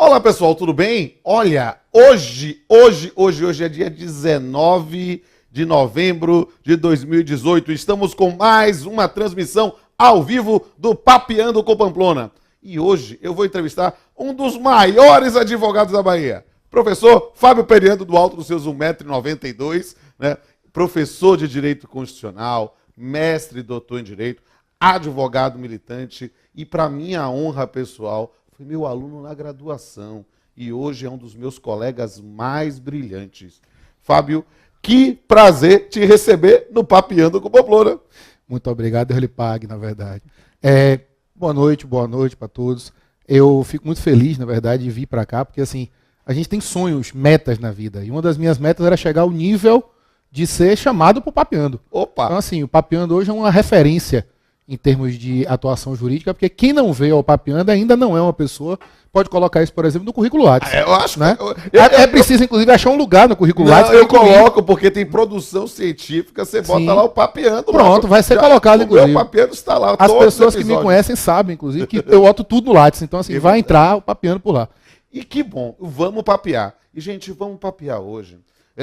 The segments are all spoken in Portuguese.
Olá pessoal, tudo bem? Olha, hoje é dia 19 de novembro de 2018. Estamos com mais uma transmissão ao vivo do Papeando com Pamplona. E hoje eu vou entrevistar um dos maiores advogados da Bahia, professor Fábio Periando, do alto dos seus 1,92 m, né? Professor de Direito Constitucional, mestre e doutor em Direito, advogado militante e, para minha honra pessoal, foi meu aluno na graduação e hoje é um dos meus colegas mais brilhantes. Fábio, que prazer te receber no Papeando com Pamplona. Muito obrigado, Deus lhe pague, na verdade. Boa noite para todos. Eu fico muito feliz, na verdade, de vir para cá, porque assim, a gente tem sonhos, metas na vida. E uma das minhas metas era chegar ao nível de ser chamado para o Papeando. Opa! Então assim, o Papeando hoje é uma referência em termos de atuação jurídica, porque quem não veio ao Papeando ainda não é uma pessoa, pode colocar isso, por exemplo, no currículo Lattes. Eu acho, né? É preciso, inclusive, achar um lugar no currículo Lattes. Eu coloco, porque tem produção científica, você bota lá o Papeando. Pronto, vai ser colocado, inclusive. O Papeando está lá. As pessoas que me conhecem sabem, inclusive, que eu boto tudo no Lattes. Então, assim, vai entrar o Papeando por lá. E que bom, vamos papear. E, gente, vamos papear hoje.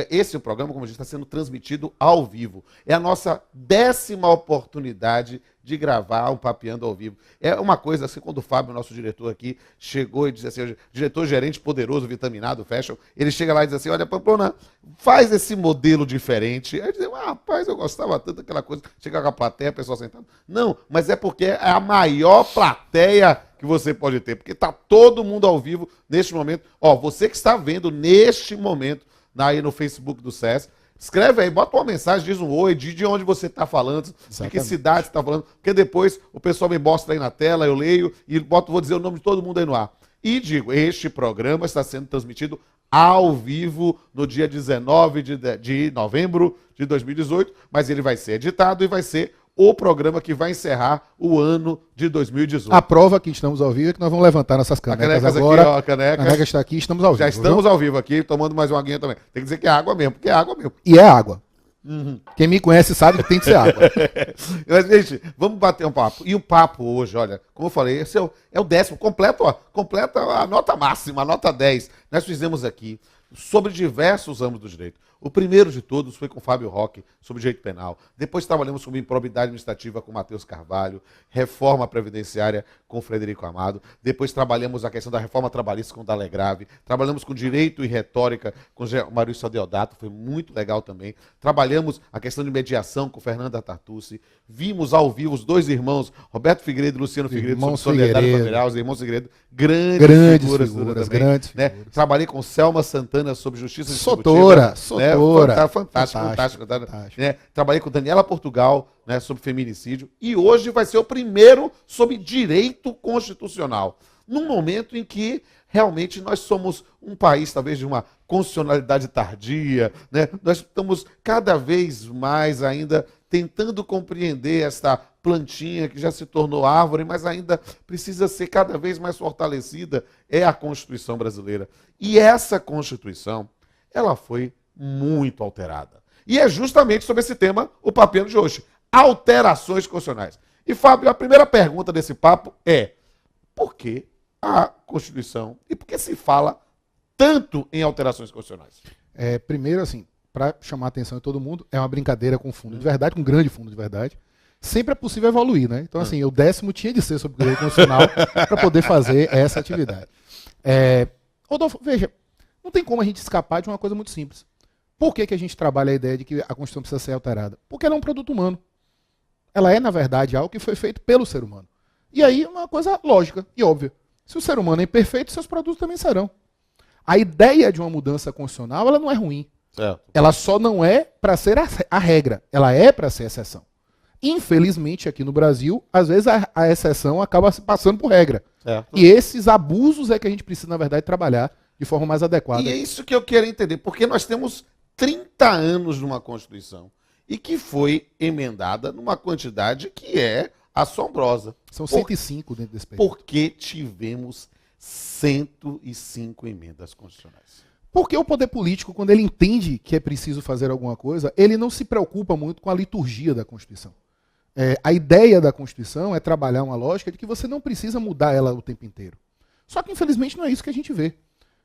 Esse programa, como a gente está sendo transmitido ao vivo. É a nossa 10ª oportunidade de gravar um Papeando ao vivo. É uma coisa assim, quando o Fábio, nosso diretor aqui, chegou e disse assim, diretor-gerente poderoso, vitaminado, fashion, ele chega lá e diz assim, olha, Pamplona, faz esse modelo diferente. Aí eu dizia, rapaz, eu gostava tanto daquela coisa, chegar com a plateia, a pessoa sentada. Não, mas é porque é a maior plateia que você pode ter, porque está todo mundo ao vivo neste momento. Ó, você que está vendo neste momento, aí no Facebook do SES, escreve aí, bota uma mensagem, diz um oi, diz de onde você está falando, de que cidade você está falando, porque depois o pessoal me mostra aí na tela, eu leio e vou dizer o nome de todo mundo aí no ar. E digo, este programa está sendo transmitido ao vivo no dia 19 de novembro de 2018, mas ele vai ser editado e vai ser o programa que vai encerrar o ano de 2018. A prova que estamos ao vivo é que nós vamos levantar nossas canecas agora. Aqui, ó, a caneca está aqui, estamos ao vivo. Já estamos ao vivo aqui, tomando mais uma aguinha também. Tem que dizer que é água mesmo, porque é água mesmo. E é água. Uhum. Quem me conhece sabe que tem que ser água. Mas, gente, vamos bater um papo. E o papo hoje, olha, como eu falei, esse é o 10º, completa a nota máxima, a nota 10. Nós fizemos aqui sobre diversos âmbitos do direito. O primeiro de todos foi com Fábio Roque, sobre direito penal. Depois trabalhamos sobre improbidade administrativa com Matheus Carvalho, reforma previdenciária com Frederico Amado. Depois trabalhamos a questão da reforma trabalhista com Dale Grave. Trabalhamos com direito e retórica com Maurício Deodato, foi muito legal também. Trabalhamos a questão de mediação com Fernanda Tartucci. Vimos ao vivo os dois irmãos, Roberto Figueiredo e Luciano Figueiredo, sobre solidariedade familiar, os irmãos Figueiredo, grandes figuras também, né? Trabalhei com Selma Santana sobre justiça distributiva. Sotora. Fantástico. Né? Trabalhei com Daniela Portugal, né, sobre feminicídio. E hoje vai ser o primeiro sobre direito constitucional. Num momento em que realmente nós somos um país, talvez, de uma constitucionalidade tardia, né? Nós estamos cada vez mais ainda tentando compreender esta plantinha que já se tornou árvore, mas ainda precisa ser cada vez mais fortalecida, é a Constituição brasileira. E essa Constituição, ela foi muito alterada. E é justamente sobre esse tema o Papeando de hoje. Alterações constitucionais. E, Fábio, a primeira pergunta desse papo é: por que a Constituição e por que se fala tanto em alterações constitucionais? Primeiro, assim, para chamar a atenção de todo mundo, é uma brincadeira com fundo de verdade, com grande fundo de verdade. Sempre é possível evoluir, né? Então, assim, o 10º tinha de ser sobre direito constitucional para poder fazer essa atividade. Rodolfo, veja, não tem como a gente escapar de uma coisa muito simples. Por que a gente trabalha a ideia de que a Constituição precisa ser alterada? Porque ela é um produto humano. Ela é, na verdade, algo que foi feito pelo ser humano. E aí, uma coisa lógica e óbvia. Se o ser humano é imperfeito, seus produtos também serão. A ideia de uma mudança constitucional, ela não é ruim. Ela só não é para ser a regra. Ela é para ser a exceção. Infelizmente, aqui no Brasil, às vezes a exceção acaba se passando por regra. E esses abusos é que a gente precisa, na verdade, trabalhar de forma mais adequada. E é isso que eu quero entender, porque nós temos 30 anos numa Constituição e que foi emendada numa quantidade que é assombrosa. São 105 dentro desse período. Porque tivemos 105 emendas constitucionais. Porque o poder político, quando ele entende que é preciso fazer alguma coisa, ele não se preocupa muito com a liturgia da Constituição. A ideia da Constituição é trabalhar uma lógica de que você não precisa mudar ela o tempo inteiro. Só que, infelizmente, não é isso que a gente vê.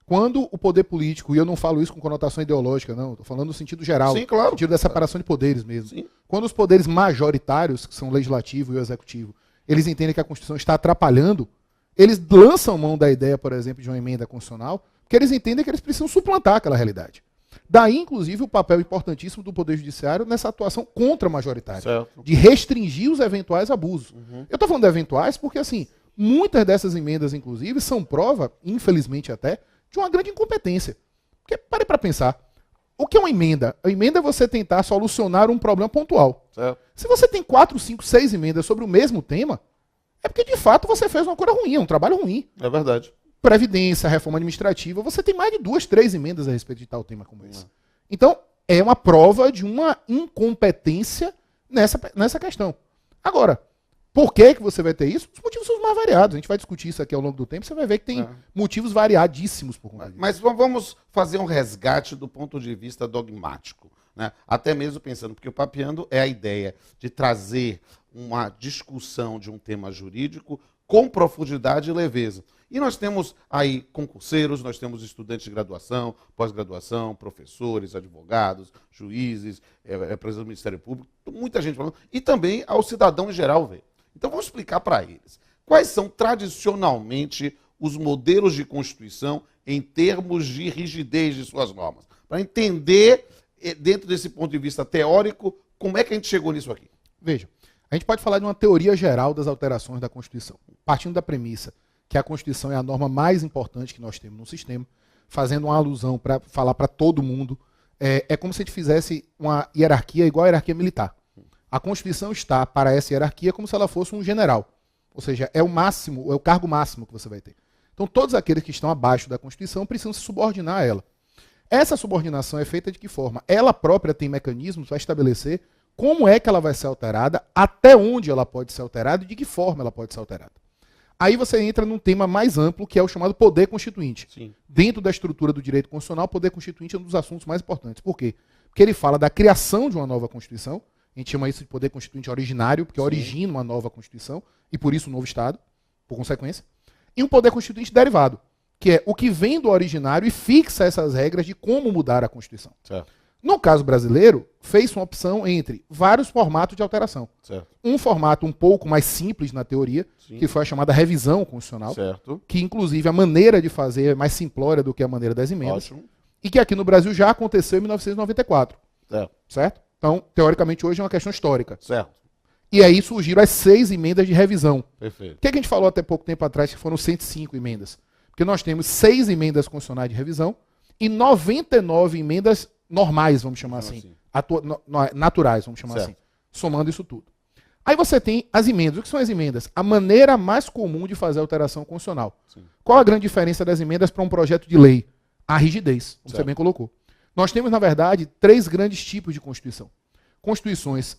Quando o poder político, e eu não falo isso com conotação ideológica, não, estou falando no sentido geral, Sim, claro. no sentido da separação de poderes mesmo. Sim. Quando os poderes majoritários, que são o legislativo e o executivo, eles entendem que a Constituição está atrapalhando, eles lançam mão da ideia, por exemplo, de uma emenda constitucional, porque eles entendem que eles precisam suplantar aquela realidade. Daí, inclusive, o papel importantíssimo do Poder Judiciário nessa atuação contra-majoritária, Certo. de restringir os eventuais abusos. Eu estou falando de eventuais porque, assim, muitas dessas emendas, inclusive, são prova, infelizmente até, de uma grande incompetência. Porque, pare para pensar, o que é uma emenda? A emenda é você tentar solucionar um problema pontual. Certo. Se você tem 4, 5, 6 emendas sobre o mesmo tema, é porque, de fato, você fez uma coisa ruim, um trabalho ruim. É verdade. Previdência, reforma administrativa, você tem mais de 2, 3 emendas a respeito de tal tema como esse. Então, é uma prova de uma incompetência nessa questão. Agora, por que você vai ter isso? Os motivos são os mais variados. A gente vai discutir isso aqui ao longo do tempo, você vai ver que tem motivos variadíssimos por conta disso. Mas vamos fazer um resgate do ponto de vista dogmático, né? Até mesmo pensando, porque o Papeando é a ideia de trazer uma discussão de um tema jurídico com profundidade e leveza. E nós temos aí concurseiros, nós temos estudantes de graduação, pós-graduação, professores, advogados, juízes, presidente do Ministério Público, muita gente falando, e também ao cidadão em geral ver. Então vamos explicar para eles quais são tradicionalmente os modelos de Constituição em termos de rigidez de suas normas, para entender, dentro desse ponto de vista teórico, como é que a gente chegou nisso aqui. Veja, a gente pode falar de uma teoria geral das alterações da Constituição, partindo da premissa que a Constituição é a norma mais importante que nós temos no sistema, fazendo uma alusão para falar para todo mundo, é como se a gente fizesse uma hierarquia igual a hierarquia militar. A Constituição está para essa hierarquia como se ela fosse um general, ou seja, é o máximo, é o cargo máximo que você vai ter. Então todos aqueles que estão abaixo da Constituição precisam se subordinar a ela. Essa subordinação é feita de que forma? Ela própria tem mecanismos para estabelecer como é que ela vai ser alterada, até onde ela pode ser alterada e de que forma ela pode ser alterada. Aí você entra num tema mais amplo, que é o chamado poder constituinte. Sim. Dentro da estrutura do direito constitucional, o poder constituinte é um dos assuntos mais importantes. Por quê? Porque ele fala da criação de uma nova Constituição, a gente chama isso de poder constituinte originário, porque origina uma nova Constituição, e por isso um novo Estado, por consequência. E um poder constituinte derivado, que é o que vem do originário e fixa essas regras de como mudar a Constituição. Certo. No caso brasileiro, fez uma opção entre vários formatos de alteração. Certo. Um formato um pouco mais simples na teoria, Sim. que foi a chamada revisão constitucional, Certo. que inclusive a maneira de fazer é mais simplória do que a maneira das emendas, Ótimo. e que aqui no Brasil já aconteceu em 1994. Certo. Certo? Então, teoricamente, hoje é uma questão histórica. Certo. E aí surgiram as 6 emendas de revisão. Perfeito. O que a gente falou até pouco tempo atrás, que foram 105 emendas? Porque nós temos 6 emendas constitucionais de revisão e 99 emendas normais, vamos chamar assim. Naturais, vamos chamar assim. Somando isso tudo. Aí você tem as emendas. O que são as emendas? A maneira mais comum de fazer alteração constitucional. Sim. Qual a grande diferença das emendas para um projeto de lei? A rigidez, como você Certo. bem colocou. Nós temos, na verdade, 3 grandes tipos de Constituição. Constituições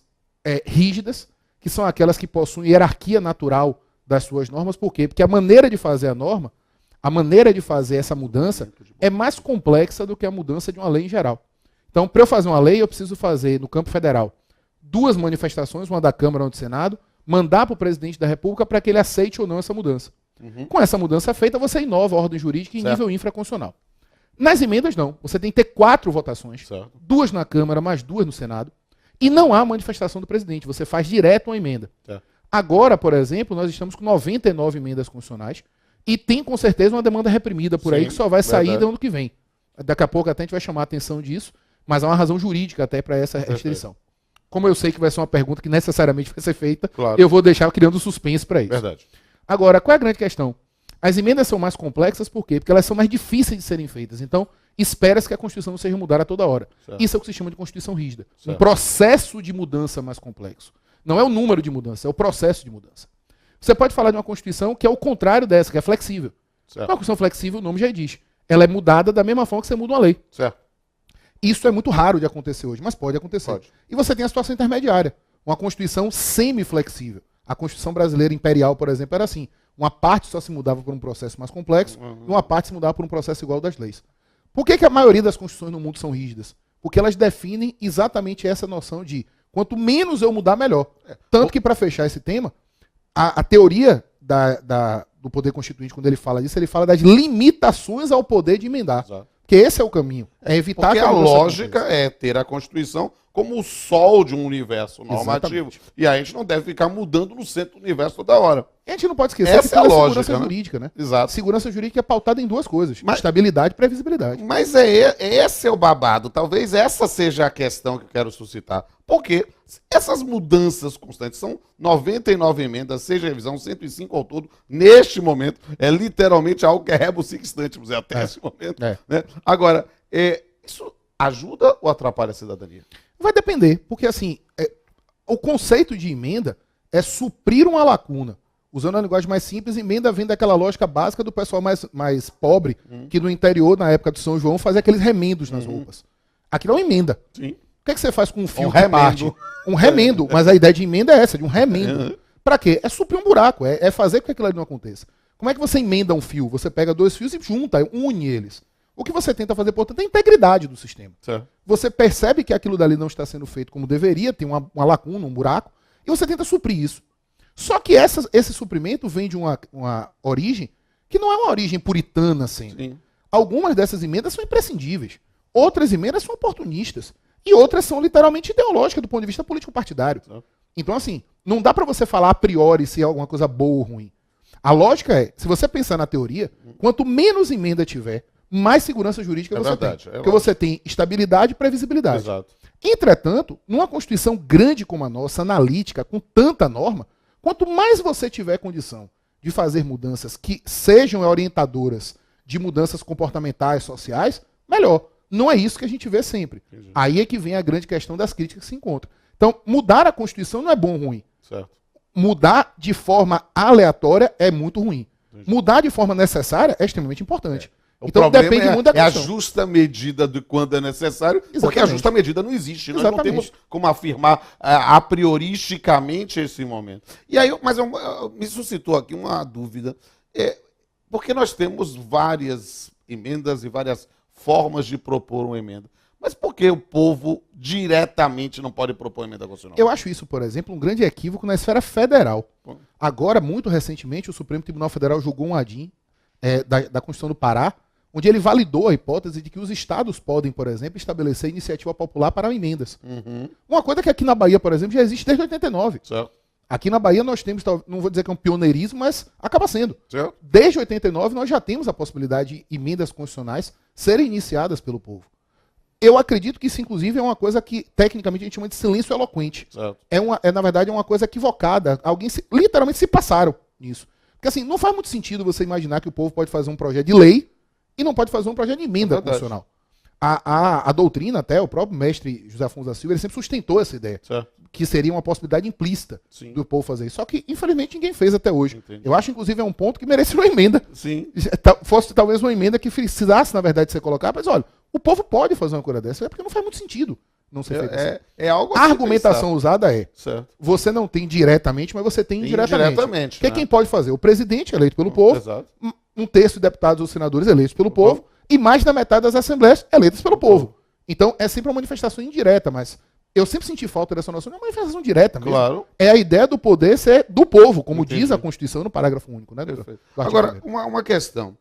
rígidas, que são aquelas que possuem hierarquia natural das suas normas. Por quê? Porque a maneira de fazer a norma, a maneira de fazer essa mudança é mais complexa do que a mudança de uma lei em geral. Então, para eu fazer uma lei, eu preciso fazer, no campo federal, 2 manifestações, uma da Câmara e uma do Senado, mandar para o presidente da República para que ele aceite ou não essa mudança. Com essa mudança feita, você inova a ordem jurídica em nível infraconstitucional. Nas emendas, não. Você tem que ter 4 votações, Certo. 2 na Câmara, mais 2 no Senado, e não há manifestação do presidente. Você faz direto uma emenda. Certo. Agora, por exemplo, nós estamos com 99 emendas constitucionais e tem, com certeza, uma demanda reprimida por aí Sim, que só vai sair verdade. do ano que vem. Daqui a pouco até a gente vai chamar a atenção disso, mas há uma razão jurídica até para essa restrição. Como eu sei que vai ser uma pergunta que necessariamente vai ser feita, Claro. eu vou deixar criando suspense para isso. Verdade. Agora, qual é a grande questão? As emendas são mais complexas, por quê? Porque elas são mais difíceis de serem feitas. Então, espera-se que a Constituição não seja mudada a toda hora. Certo. Isso é o que se chama de Constituição rígida. Um Certo. processo de mudança mais complexo. Não é o número de mudança, é o processo de mudança. Você pode falar de uma Constituição que é o contrário dessa, que é flexível. Certo. Uma Constituição flexível, o nome já diz. Ela é mudada da mesma forma que você muda uma lei. Certo. Isso é muito raro de acontecer hoje, mas pode acontecer. Pode. E você tem a situação intermediária, uma Constituição semiflexível. A Constituição brasileira imperial, por exemplo, era assim. Uma parte só se mudava por um processo mais complexo e uma parte se mudava por um processo igual ao das leis. Por que a maioria das constituições no mundo são rígidas? Porque elas definem exatamente essa noção de quanto menos eu mudar, melhor. Tanto que, para fechar esse tema, a teoria do poder constituinte, quando ele fala disso, ele fala das limitações ao poder de emendar. Exato. Porque esse é o caminho. É evitar Porque que a mudança lógica aconteça. é ter a Constituição como o sol de um universo normativo. Exatamente. E a gente não deve ficar mudando no centro do universo toda hora. E a gente não pode esquecer Essa que é a tem lógica, segurança né? jurídica, né? Exato. Segurança jurídica é pautada em duas coisas: Mas- estabilidade e previsibilidade. Mas esse é o babado. Talvez essa seja a questão que eu quero suscitar. Porque essas mudanças constantes são 99 emendas, 6 revisão, 105 ao todo. Neste momento, é literalmente algo que é rebus instante, vamos dizer, até esse momento. É. Né? Agora, isso ajuda ou atrapalha a cidadania? Vai depender, porque assim, o conceito de emenda é suprir uma lacuna. Usando a linguagem mais simples, emenda vem daquela lógica básica do pessoal mais pobre, que no interior, na época do São João, fazia aqueles remendos nas roupas. Aqui não é uma emenda. Sim. O que, é que você faz com um fio que remendo. parte? Um remendo. Mas a ideia de emenda é essa, de um remendo. Pra quê? É suprir um buraco, é fazer com que aquilo ali não aconteça. Como é que você emenda um fio? Você pega dois fios e junta, une eles. O que você tenta fazer, portanto, é a integridade do sistema. Certo. Você percebe que aquilo dali não está sendo feito como deveria, tem uma lacuna, um buraco, e você tenta suprir isso. Só que esse suprimento vem de uma origem que não é uma origem puritana sempre. Sim. Algumas dessas emendas são imprescindíveis. Outras emendas são oportunistas. E outras são literalmente ideológicas do ponto de vista político-partidário. Certo. Então, assim, não dá para você falar a priori se é alguma coisa boa ou ruim. A lógica é, se você pensar na teoria, quanto menos emenda tiver, mais segurança jurídica você verdade, tem. é Porque você tem estabilidade e previsibilidade. Exato. Entretanto, numa Constituição grande como a nossa, analítica, com tanta norma, quanto mais você tiver condição de fazer mudanças que sejam orientadoras de mudanças comportamentais, sociais, melhor. Não é isso que a gente vê sempre. Entendi. Aí é que vem a grande questão das críticas que se encontram. Então, mudar a Constituição não é bom ou ruim. Certo. Mudar de forma aleatória é muito ruim. Entendi. Mudar de forma necessária é extremamente importante. O Então problema depende muito da é a questão. justa medida de quando é necessário, porque a Exatamente. justa medida não existe. Nós não Exatamente. temos como afirmar a prioristicamente esse momento. E aí, mas me suscitou aqui uma dúvida. Porque nós temos várias emendas e várias formas de propor uma emenda. Mas por que o povo diretamente não pode propor emenda constitucional? Eu acho isso, por exemplo, um grande equívoco na esfera federal. Agora, muito recentemente, o Supremo Tribunal Federal julgou um ADIM da Constituição do Pará, onde ele validou a hipótese de que os estados podem, por exemplo, estabelecer iniciativa popular para emendas. Uhum. Uma coisa que aqui na Bahia, por exemplo, já existe desde 89. Certo. Aqui na Bahia nós temos, não vou dizer que é um pioneirismo, mas acaba sendo. Certo. Desde 89 nós já temos a possibilidade de emendas constitucionais serem iniciadas pelo povo. Eu acredito que isso, inclusive, é uma coisa que, tecnicamente, a gente chama de silêncio eloquente. Certo. Na verdade, é uma coisa equivocada. Alguém literalmente se passaram nisso. Porque, assim, não faz muito sentido você imaginar que o povo pode fazer um projeto de lei e não pode fazer um projeto de emenda constitucional. A doutrina, até, o próprio mestre José Afonso da Silva, ele sempre sustentou essa ideia. Certo. Que seria uma possibilidade implícita Sim. do povo fazer isso. Só que, infelizmente, ninguém fez até hoje. Entendi. Eu acho, inclusive, é um ponto que merece uma emenda. Sim. Fosse talvez uma emenda que precisasse, na verdade, ser colocada, mas olha, o povo pode fazer uma coisa dessa, porque não faz muito sentido não ser feito assim. É algo A argumentação usada é, Certo. você não tem diretamente, mas você tem indiretamente. Indiretamente, Porque né? quem pode fazer? O presidente, eleito pelo povo, Exato. um terço de deputados ou senadores eleitos pelo povo, e mais da metade das assembleias eleitas pelo povo. Então, é sempre uma manifestação indireta, mas eu sempre senti falta dessa noção de uma manifestação direta mesmo. Claro. É a ideia do poder ser do povo, como Entendi. diz a Constituição no parágrafo único, né? Perfeito. do artigo Agora, primeiro. uma questão.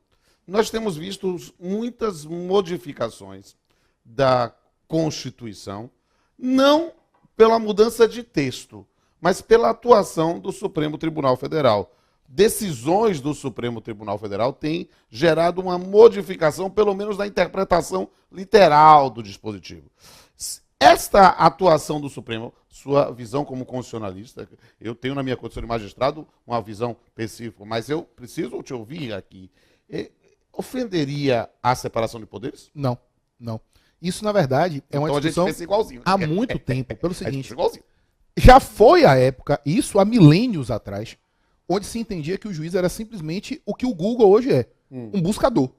Nós temos visto muitas modificações da Constituição, não pela mudança de texto, mas pela atuação do Supremo Tribunal Federal. Decisões do Supremo Tribunal Federal têm gerado uma modificação, pelo menos na interpretação literal do dispositivo. Esta atuação do Supremo, sua visão como constitucionalista, eu tenho na minha condição de magistrado uma visão específica, mas eu preciso te ouvir aqui. Ofenderia a separação de poderes? Não, não. Isso, na verdade, é uma Então discussão a gente pensa igualzinho. há muito tempo, pelo A gente seguinte, pensa igualzinho. já foi a época, isso há milênios atrás, onde se entendia que o juiz era simplesmente o que o Google hoje é, um buscador.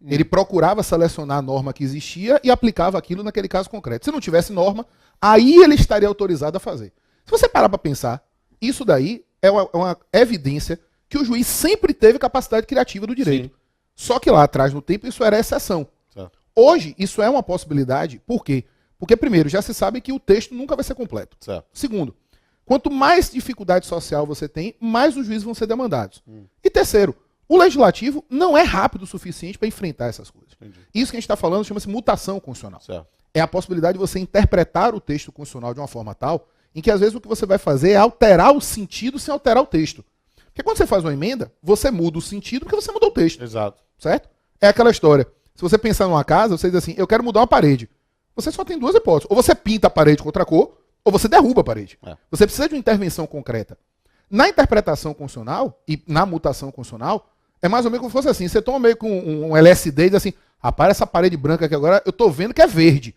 Ele procurava selecionar a norma que existia e aplicava aquilo naquele caso concreto. Se não tivesse norma, aí ele estaria autorizado a fazer. Se você parar para pensar, isso daí é uma evidência que o juiz sempre teve capacidade criativa do direito. Sim. Só que lá atrás, no tempo, isso era exceção. Certo. Hoje, isso é uma possibilidade. Por quê? Porque, primeiro, já se sabe que o texto nunca vai ser completo. Certo. Segundo, quanto mais dificuldade social você tem, mais os juízes vão ser demandados. E terceiro, O legislativo não é rápido o suficiente para enfrentar essas coisas. Entendi. Isso que a gente está falando chama-se mutação constitucional. Certo. É a possibilidade de você interpretar o texto constitucional de uma forma tal em que, às vezes, o que você vai fazer é alterar o sentido sem alterar o texto. Porque quando você faz uma emenda, você muda o sentido porque você mudou o texto. Exato. Certo? É aquela história. Se você pensar numa casa, você diz assim, eu quero mudar uma parede. Você só tem duas hipóteses. Ou você pinta a parede com outra cor, ou você derruba a parede. É. Você precisa de uma intervenção concreta. Na interpretação constitucional e na mutação constitucional, é mais ou menos como se fosse assim. Você toma meio com um LSD e diz assim, rapaz, essa parede branca aqui agora, eu tô vendo que é verde.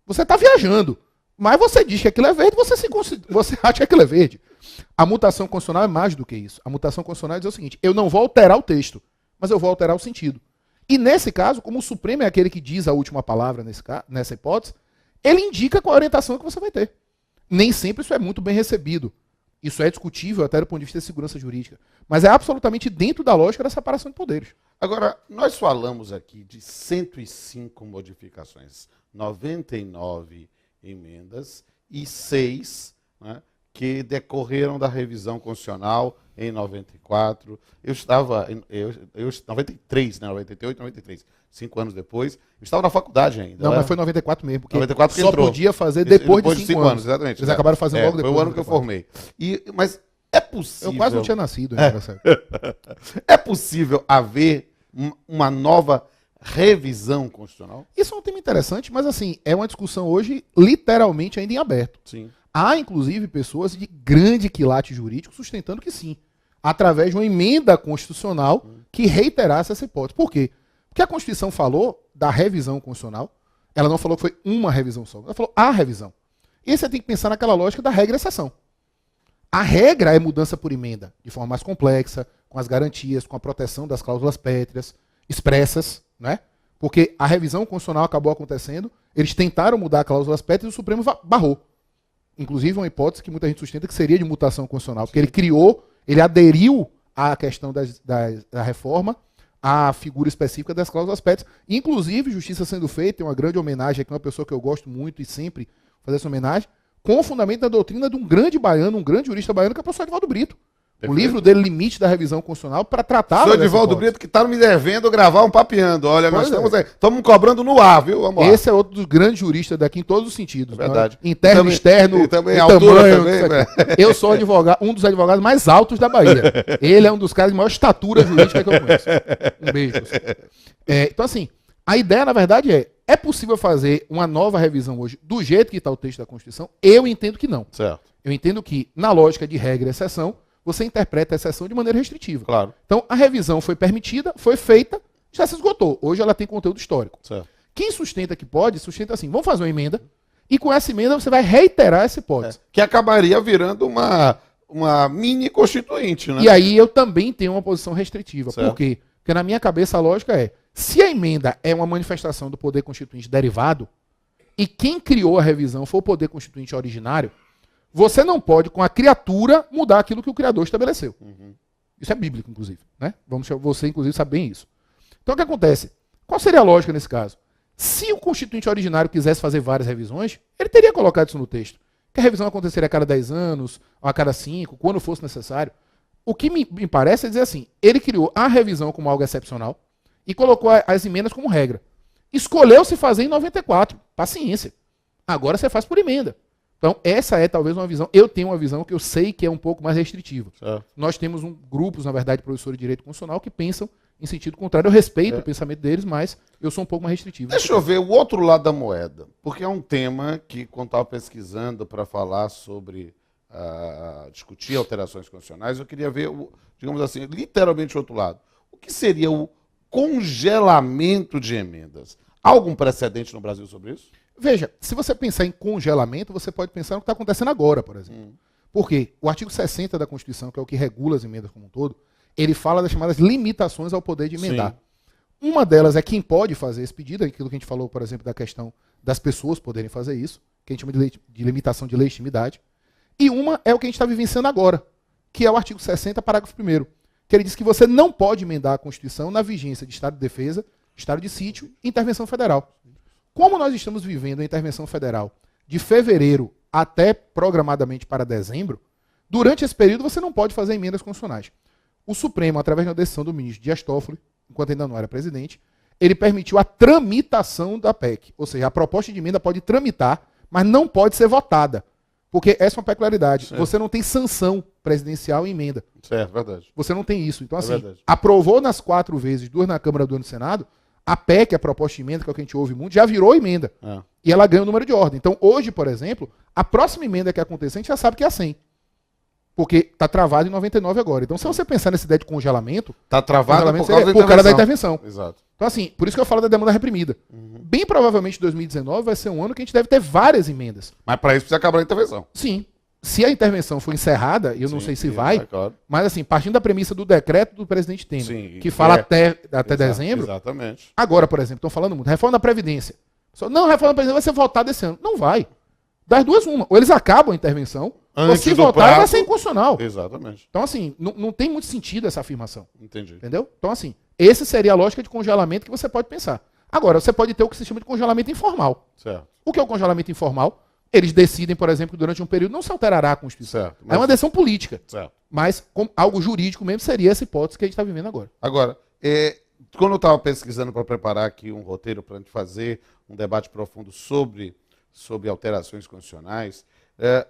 Você tá viajando. Mas você diz que aquilo é verde, você acha que aquilo é verde. A mutação constitucional é mais do que isso. A mutação constitucional é dizer o seguinte, eu não vou alterar o texto, mas eu vou alterar o sentido. E nesse caso, como o Supremo é aquele que diz a última palavra nessa hipótese, ele indica qual a orientação que você vai ter. Nem sempre isso é muito bem recebido. Isso é discutível até do ponto de vista de segurança jurídica. Mas é absolutamente dentro da lógica da separação de poderes. Agora, nós falamos aqui de 105 modificações, 99 emendas e 6, né, que decorreram da revisão constitucional em 94. Eu estava, 93, né, 98, 93, 5 anos depois. Eu estava na faculdade ainda. Não, mas foi 94 mesmo, porque 94 que só entrou. podia fazer depois de 5 anos. Exatamente. Eles acabaram fazendo logo depois. Foi o ano que eu formei. Mas é possível... Eu quase não tinha nascido ainda nessa época. É possível haver uma nova revisão constitucional? Isso é um tema interessante, mas assim, é uma discussão hoje literalmente ainda em aberto. Sim. Há, inclusive, pessoas de grande quilate jurídico sustentando que sim, através de uma emenda constitucional que reiterasse essa hipótese. Por quê? Porque a Constituição falou da revisão constitucional, ela não falou que foi uma revisão só, ela falou a revisão. E você tem que pensar naquela lógica da regra e exceção. A regra é mudança por emenda, de forma mais complexa, com as garantias, com a proteção das cláusulas pétreas, expressas, né? Porque a revisão constitucional acabou acontecendo, eles tentaram mudar as cláusulas pétreas e o Supremo barrou. Inclusive uma hipótese que muita gente sustenta que seria de mutação constitucional, porque ele criou, ele aderiu à questão da reforma, à figura específica das cláusulas pétreas. Inclusive, justiça sendo feita, tem uma grande homenagem aqui, uma pessoa que eu gosto muito e sempre fazer essa homenagem, com o fundamento da doutrina de um grande baiano, um grande jurista baiano, que é o professor Edivaldo Brito. O livro dele, Limite da Revisão Constitucional, para tratar... Sou Edivaldo Brito, que está me devendo gravar um papeando. Olha, nós estamos cobrando no ar, viu? Vamos lá. Esse é outro dos grandes juristas daqui em todos os sentidos. É verdade. Né? Interno, também, externo, e também altura tamanho. Também, né? Eu sou um dos advogados mais altos da Bahia. Ele é um dos caras de maior estatura jurídica que eu conheço. Um beijo. Então, assim, a ideia, na verdade, é possível fazer uma nova revisão hoje do jeito que está o texto da Constituição? Eu entendo que não. Certo. Eu entendo que, na lógica de regra e exceção, você interpreta a exceção de maneira restritiva. Claro. Então, a revisão foi permitida, foi feita, já se esgotou. Hoje ela tem conteúdo histórico. Certo. Quem sustenta que pode, sustenta assim, vamos fazer uma emenda, e com essa emenda você vai reiterar essa hipótese. Que acabaria virando uma mini constituinte, né? E aí eu também tenho uma posição restritiva. Certo. Por quê? Porque na minha cabeça a lógica é, se a emenda é uma manifestação do poder constituinte derivado, e quem criou a revisão foi o poder constituinte originário, você não pode, com a criatura, mudar aquilo que o Criador estabeleceu. Uhum. Isso é bíblico, inclusive. Né? Você, inclusive, sabe bem isso. Então, o que acontece? Qual seria a lógica nesse caso? Se o Constituinte originário quisesse fazer várias revisões, ele teria colocado isso no texto. Que a revisão aconteceria a cada 10 anos, ou a cada 5, quando fosse necessário. O que me parece é dizer assim, ele criou a revisão como algo excepcional e colocou as emendas como regra. Escolheu se fazer em 94. Paciência. Agora você faz por emenda. Então, essa é talvez uma visão. Eu tenho uma visão que eu sei que é um pouco mais restritiva. Certo. Nós temos grupos, na verdade, de professores de direito constitucional que pensam em sentido contrário. Eu respeito o pensamento deles, mas eu sou um pouco mais restritivo. Deixa eu ver o outro lado da moeda. Porque é um tema que, quando estava pesquisando para falar sobre discutir alterações constitucionais, eu queria ver, digamos assim, literalmente o outro lado. O que seria o congelamento de emendas? Há algum precedente no Brasil sobre isso? Veja, se você pensar em congelamento, você pode pensar no que está acontecendo agora, por exemplo. Por quê? O artigo 60 da Constituição, que é o que regula as emendas como um todo, ele fala das chamadas limitações ao poder de emendar. Sim. Uma delas é quem pode fazer esse pedido, aquilo que a gente falou, por exemplo, da questão das pessoas poderem fazer isso, que a gente chama de limitação de legitimidade. E uma é o que a gente está vivenciando agora, que é o artigo 60, parágrafo 1º, que ele diz que você não pode emendar a Constituição na vigência de estado de defesa, estado de sítio e intervenção federal. Como nós estamos vivendo a intervenção federal de fevereiro até programadamente para dezembro, durante esse período você não pode fazer emendas constitucionais. O Supremo, através de uma decisão do ministro Dias Toffoli, enquanto ainda não era presidente, ele permitiu a tramitação da PEC. Ou seja, a proposta de emenda pode tramitar, mas não pode ser votada. Porque essa é uma peculiaridade. Certo. Você não tem sanção presidencial em emenda. Certo, verdade. Você não tem isso. Então, assim, verdade. aprovou nas 4 vezes, 2 na Câmara, 2 no Senado, a PEC, a proposta de emenda, que é o que a gente ouve muito, já virou emenda. E ela ganha o número de ordem. Então, hoje, por exemplo, a próxima emenda que acontecer, a gente já sabe que é a 100. Porque está travado em 99 agora. Então, se você pensar nessa ideia de congelamento... Está travado congelamento por causa seria por causa da intervenção. Exato. Então, assim, por isso que eu falo da demanda reprimida. Bem provavelmente 2019 vai ser um ano que a gente deve ter várias emendas. Mas para isso precisa acabar a intervenção. Sim. Se a intervenção for encerrada, eu não sei se vai, claro. mas assim, partindo da premissa do decreto do presidente Temer, Sim, que fala até Exato, dezembro, exatamente. agora, por exemplo, estão falando muito, reforma da Previdência. Não, a reforma da Previdência vai ser votada esse ano. Não vai. Das duas, uma. Ou eles acabam a intervenção, ou se votar, vai ser inconstitucional. Exatamente. Então, assim, não tem muito sentido essa afirmação. Entendi. Entendeu? Então, assim, essa seria a lógica de congelamento que você pode pensar. Agora, você pode ter o que se chama de congelamento informal. Certo. O que é o congelamento informal? Eles decidem, por exemplo, que durante um período não se alterará a Constituição. Certo. É uma decisão política. Certo. Mas algo jurídico mesmo seria essa hipótese que a gente está vivendo agora. Agora, quando eu estava pesquisando para preparar aqui um roteiro para a gente fazer um debate profundo sobre alterações constitucionais,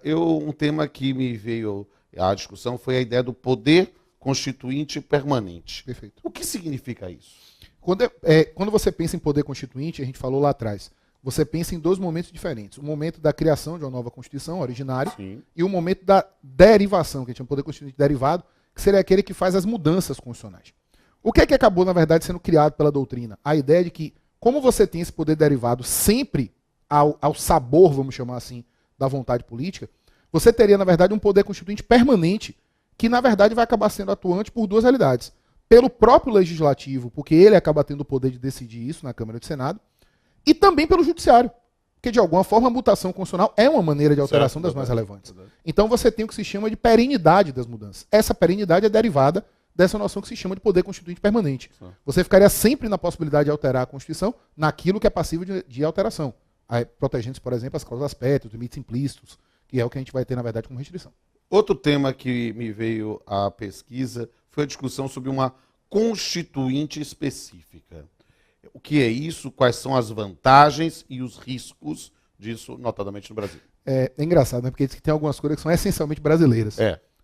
um tema que me veio à discussão foi a ideia do poder constituinte permanente. Perfeito. O que significa isso? Quando você pensa em poder constituinte, a gente falou lá atrás, você pensa em 2 momentos diferentes. O momento da criação de uma nova Constituição, originário, Sim. e o momento da derivação, que a gente chama de poder constituinte derivado, que seria aquele que faz as mudanças constitucionais. O que é que acabou, na verdade, sendo criado pela doutrina? A ideia de que, como você tem esse poder derivado sempre ao sabor, vamos chamar assim, da vontade política, você teria, na verdade, um poder constituinte permanente, que, na verdade, vai acabar sendo atuante por 2 realidades. Pelo próprio legislativo, porque ele acaba tendo o poder de decidir isso na Câmara e do Senado, e também pelo judiciário. Porque, de alguma forma, a mutação constitucional é uma maneira de alteração das mais relevantes. Então, você tem o que se chama de perenidade das mudanças. Essa perenidade é derivada dessa noção que se chama de poder constituinte permanente. Você ficaria sempre na possibilidade de alterar a Constituição naquilo que é passível de alteração. Protegendo-se, por exemplo, as cláusulas pétreas, os limites implícitos, que é o que a gente vai ter, na verdade, como restrição. Outro tema que me veio à pesquisa foi a discussão sobre uma constituinte específica. O que é isso? Quais são as vantagens e os riscos disso, notadamente no Brasil? É engraçado, né? Porque diz que tem algumas coisas que são essencialmente brasileiras.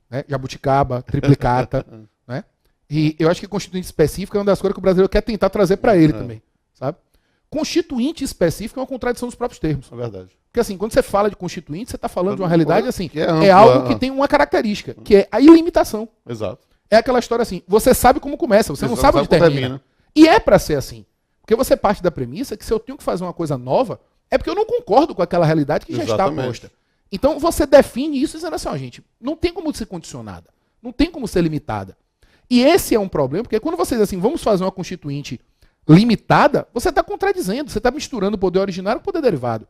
Né? Jabuticaba, triplicata. Né? E eu acho que constituinte específica é uma das coisas que o brasileiro quer tentar trazer para ele também. Sabe? Constituinte específico é uma contradição dos próprios termos. É verdade. Porque assim, quando você fala de constituinte, você está falando de uma realidade assim, que é algo que tem uma característica, que é a ilimitação. Exato. É aquela história assim, você sabe como começa, você não sabe onde termina. E é para ser assim. Porque você parte da premissa que se eu tenho que fazer uma coisa nova, é porque eu não concordo com aquela realidade que já está posta. Então você define isso dizendo assim, ó, gente, não tem como ser condicionada, não tem como ser limitada. E esse é um problema, porque quando você diz assim, vamos fazer uma constituinte limitada, você está contradizendo, você está misturando o poder originário com o poder derivado.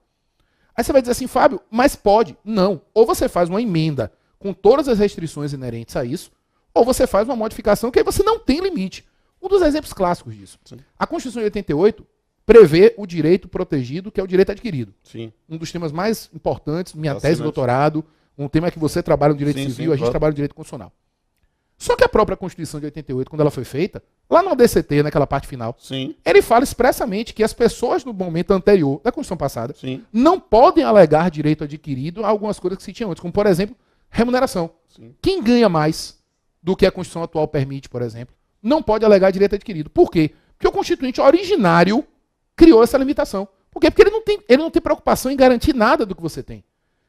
Aí você vai dizer assim, Fábio, mas pode. Não. Ou você faz uma emenda com todas as restrições inerentes a isso, ou você faz uma modificação que aí você não tem limite. Um dos exemplos clássicos disso. Sim. A Constituição de 88 prevê o direito protegido, que é o direito adquirido. Sim. Um dos temas mais importantes, minha tese de doutorado, um tema que você trabalha no direito civil, a gente trabalha no direito constitucional. Só que a própria Constituição de 88, quando ela foi feita, lá no ADCT, naquela parte final, ele fala expressamente que as pessoas no momento anterior, da Constituição passada, não podem alegar direito adquirido a algumas coisas que se tinham antes, como, por exemplo, remuneração. Quem ganha mais do que a Constituição atual permite, por exemplo, não pode alegar direito adquirido. Por quê? Porque o Constituinte originário criou essa limitação. Por quê? Porque ele não tem preocupação em garantir nada do que você tem.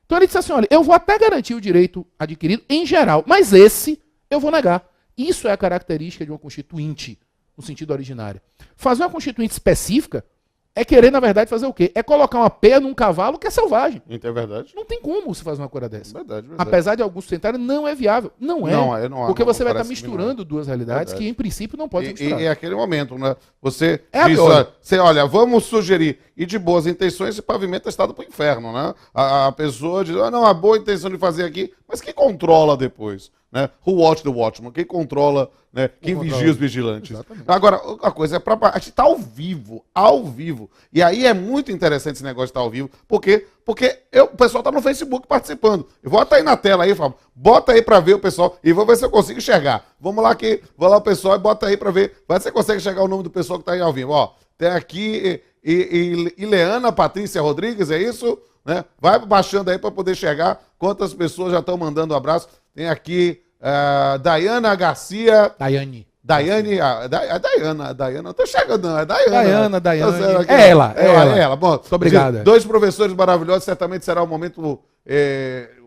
Então ele disse assim, olha, eu vou até garantir o direito adquirido em geral, mas esse eu vou negar. Isso é a característica de uma constituinte, no sentido originário. Fazer uma constituinte específica é querer, na verdade, fazer o quê? É colocar uma pé num cavalo que é selvagem. É verdade. Não tem como você fazer uma coisa dessa. Verdade. Apesar de alguns tentarem, não é viável. Não é. Porque você vai estar misturando duas realidades que, em princípio, não podem misturar. E é aquele momento, né? Você diz, olha, vamos sugerir. E de boas intenções, esse pavimento é estado para o inferno, né? A pessoa diz, não, a boa intenção de fazer aqui, mas que controla depois? né? Who watch the watchman? Quem controla, né? Quem vigia os vigilantes. Exatamente. Agora, a coisa é a gente tá ao vivo. E aí é muito interessante esse negócio de estar ao vivo, porque o pessoal tá no Facebook participando. Eu vou botar aí na tela aí, Fábio. Bota aí pra ver o pessoal e vou ver se eu consigo enxergar. Vamos lá aqui, vou lá o pessoal e bota aí pra ver. Vai ver se você consegue enxergar o nome do pessoal que tá aí ao vivo. Ó, tem aqui Ileana Patrícia Rodrigues, é isso? Né? Vai baixando aí para poder chegar quantas pessoas já estão mandando um abraço. Tem aqui Daiana Garcia. Daiane, a Daiana, não tô chegando não, é Daiane. É ela. Bom, muito obrigado. Dois professores maravilhosos, certamente será um momento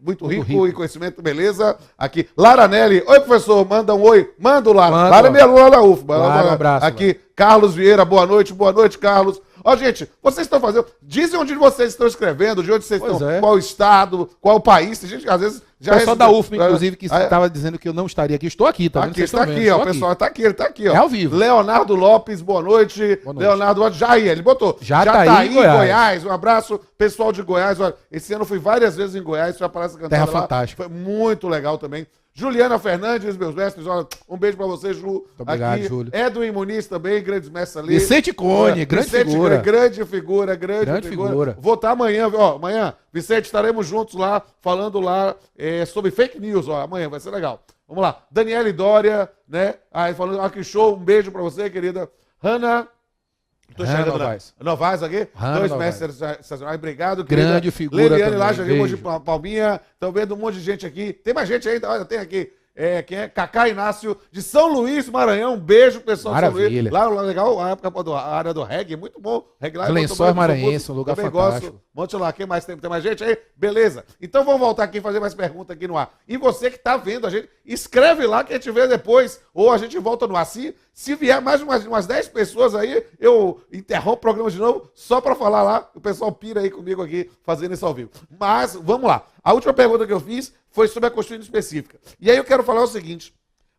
muito rico em conhecimento, beleza. Aqui, Lara Nelly, oi professor, manda um oi, manda o Lara. Lara é minha aluna da UFBA. Um abraço. Aqui, Carlos Vieira, boa noite, Carlos. Ó, gente, vocês estão fazendo. Dizem onde vocês estão escrevendo, de onde vocês estão, qual estado, qual país. Tem gente que às vezes já. O pessoal da UFM, inclusive, que estava dizendo que eu não estaria aqui. Estou aqui, tá? Aqui, está aqui, ó. O pessoal está aqui, ele está aqui, ó. É ao vivo. Leonardo Lopes, boa noite. Leonardo, já aí, ele botou. Já tá aí em Goiás. Um abraço, pessoal de Goiás. Olha, esse ano eu fui várias vezes em Goiás, foi a Praça Cantada Terra lá. fantástica. Foi muito legal também. Juliana Fernandes, meus mestres, olha, um beijo pra você, Ju. Muito obrigado, aqui. Júlio. Edwin Muniz também, grandes mestres ali. Vicente Cone, grande figura. Grande figura. Vou estar amanhã, ó, Vicente, estaremos juntos lá, falando lá sobre fake news, ó, amanhã vai ser legal. Vamos lá, Daniele Dória, né, aí falando, que show, um beijo pra você, querida. Hanna, tô chegando Novaes aqui, dois mestres sensacionais, obrigado, querida. Grande figura Leliane lá, também, já vi um monte de palminha, estão vendo um monte de gente aqui, tem mais gente ainda, olha, tem aqui. Quem é? Cacá Inácio, de São Luís, Maranhão. Um beijo, pessoal. Maravilha. De São Luís. Lá legal, a época a área do reggae, muito bom. Lençóis Maranhense, um lugar fantástico. Monte lá, quem mais tem? Tem mais gente aí? Beleza. Então vamos voltar aqui e fazer mais perguntas aqui no ar. E você que está vendo a gente, escreve lá que a gente vê depois, ou a gente volta no ar. Se vier mais umas 10 pessoas aí, eu interrompo o programa de novo, só para falar lá, o pessoal pira aí comigo aqui, fazendo isso ao vivo. Mas, vamos lá. A última pergunta que eu fiz foi sobre a Constituição específica. E aí eu quero falar o seguinte,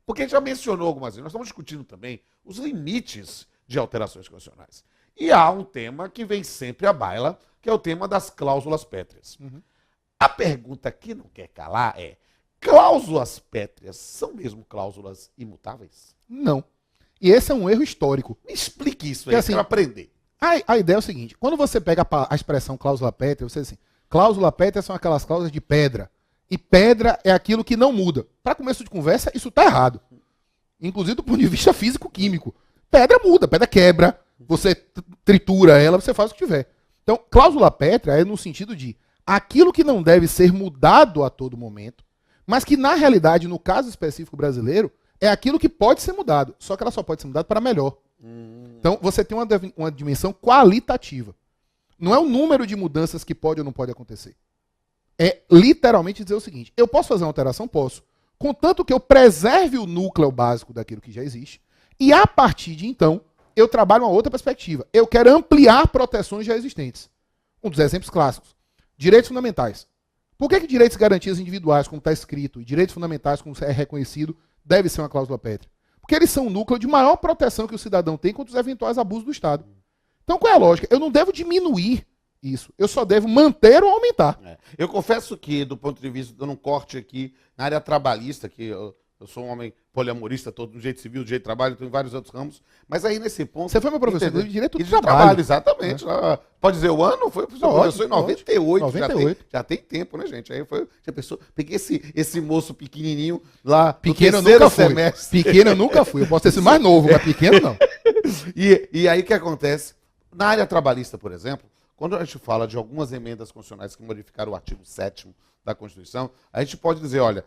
porque a gente já mencionou algumas vezes, nós estamos discutindo também os limites de alterações constitucionais. E há um tema que vem sempre à baila, que é o tema das cláusulas pétreas. A pergunta que não quer calar é, cláusulas pétreas são mesmo cláusulas imutáveis? Não. E esse é um erro histórico. Me explique isso aí, assim, para aprender. A ideia é o seguinte, quando você pega a expressão cláusula pétrea, você diz assim, cláusula pétrea são aquelas cláusulas de pedra. E pedra é aquilo que não muda. Para começo de conversa, isso está errado. Inclusive do ponto de vista físico-químico. Pedra muda, pedra quebra, você tritura ela, você faz o que tiver. Então, cláusula pétrea é no sentido de aquilo que não deve ser mudado a todo momento, mas que na realidade, no caso específico brasileiro, é aquilo que pode ser mudado, só que ela só pode ser mudada para melhor. Então, você tem uma dimensão qualitativa. Não é o número de mudanças que pode ou não pode acontecer. É literalmente dizer o seguinte, eu posso fazer uma alteração? Posso. Contanto que eu preserve o núcleo básico daquilo que já existe, e a partir de então, eu trabalho uma outra perspectiva. Eu quero ampliar proteções já existentes. Um dos exemplos clássicos. Direitos fundamentais. Por que direitos e garantias individuais, como está escrito, e direitos fundamentais, como é reconhecido, deve ser uma cláusula pétrea? Porque eles são o núcleo de maior proteção que o cidadão tem contra os eventuais abusos do Estado. Então, qual é a lógica? Eu não devo diminuir isso. Eu só devo manter ou aumentar. Eu confesso que, do ponto de vista, dando um corte aqui na área trabalhista, que eu sou um homem poliamorista, todo do jeito civil, do jeito de trabalho, estou em vários outros ramos, mas aí nesse ponto... Você foi meu professor de Direito do Trabalho. Exatamente. Pode dizer o ano? Foi professor em 98. 98. Já tem tempo, né, gente? Aí já pensou, peguei esse moço pequenininho lá pequeno no terceiro semestre. Pequeno eu nunca fui. Eu posso ter sido mais novo, mas pequeno não. E aí o que acontece? Na área trabalhista, por exemplo, quando a gente fala de algumas emendas constitucionais que modificaram o artigo 7º da Constituição, a gente pode dizer, olha,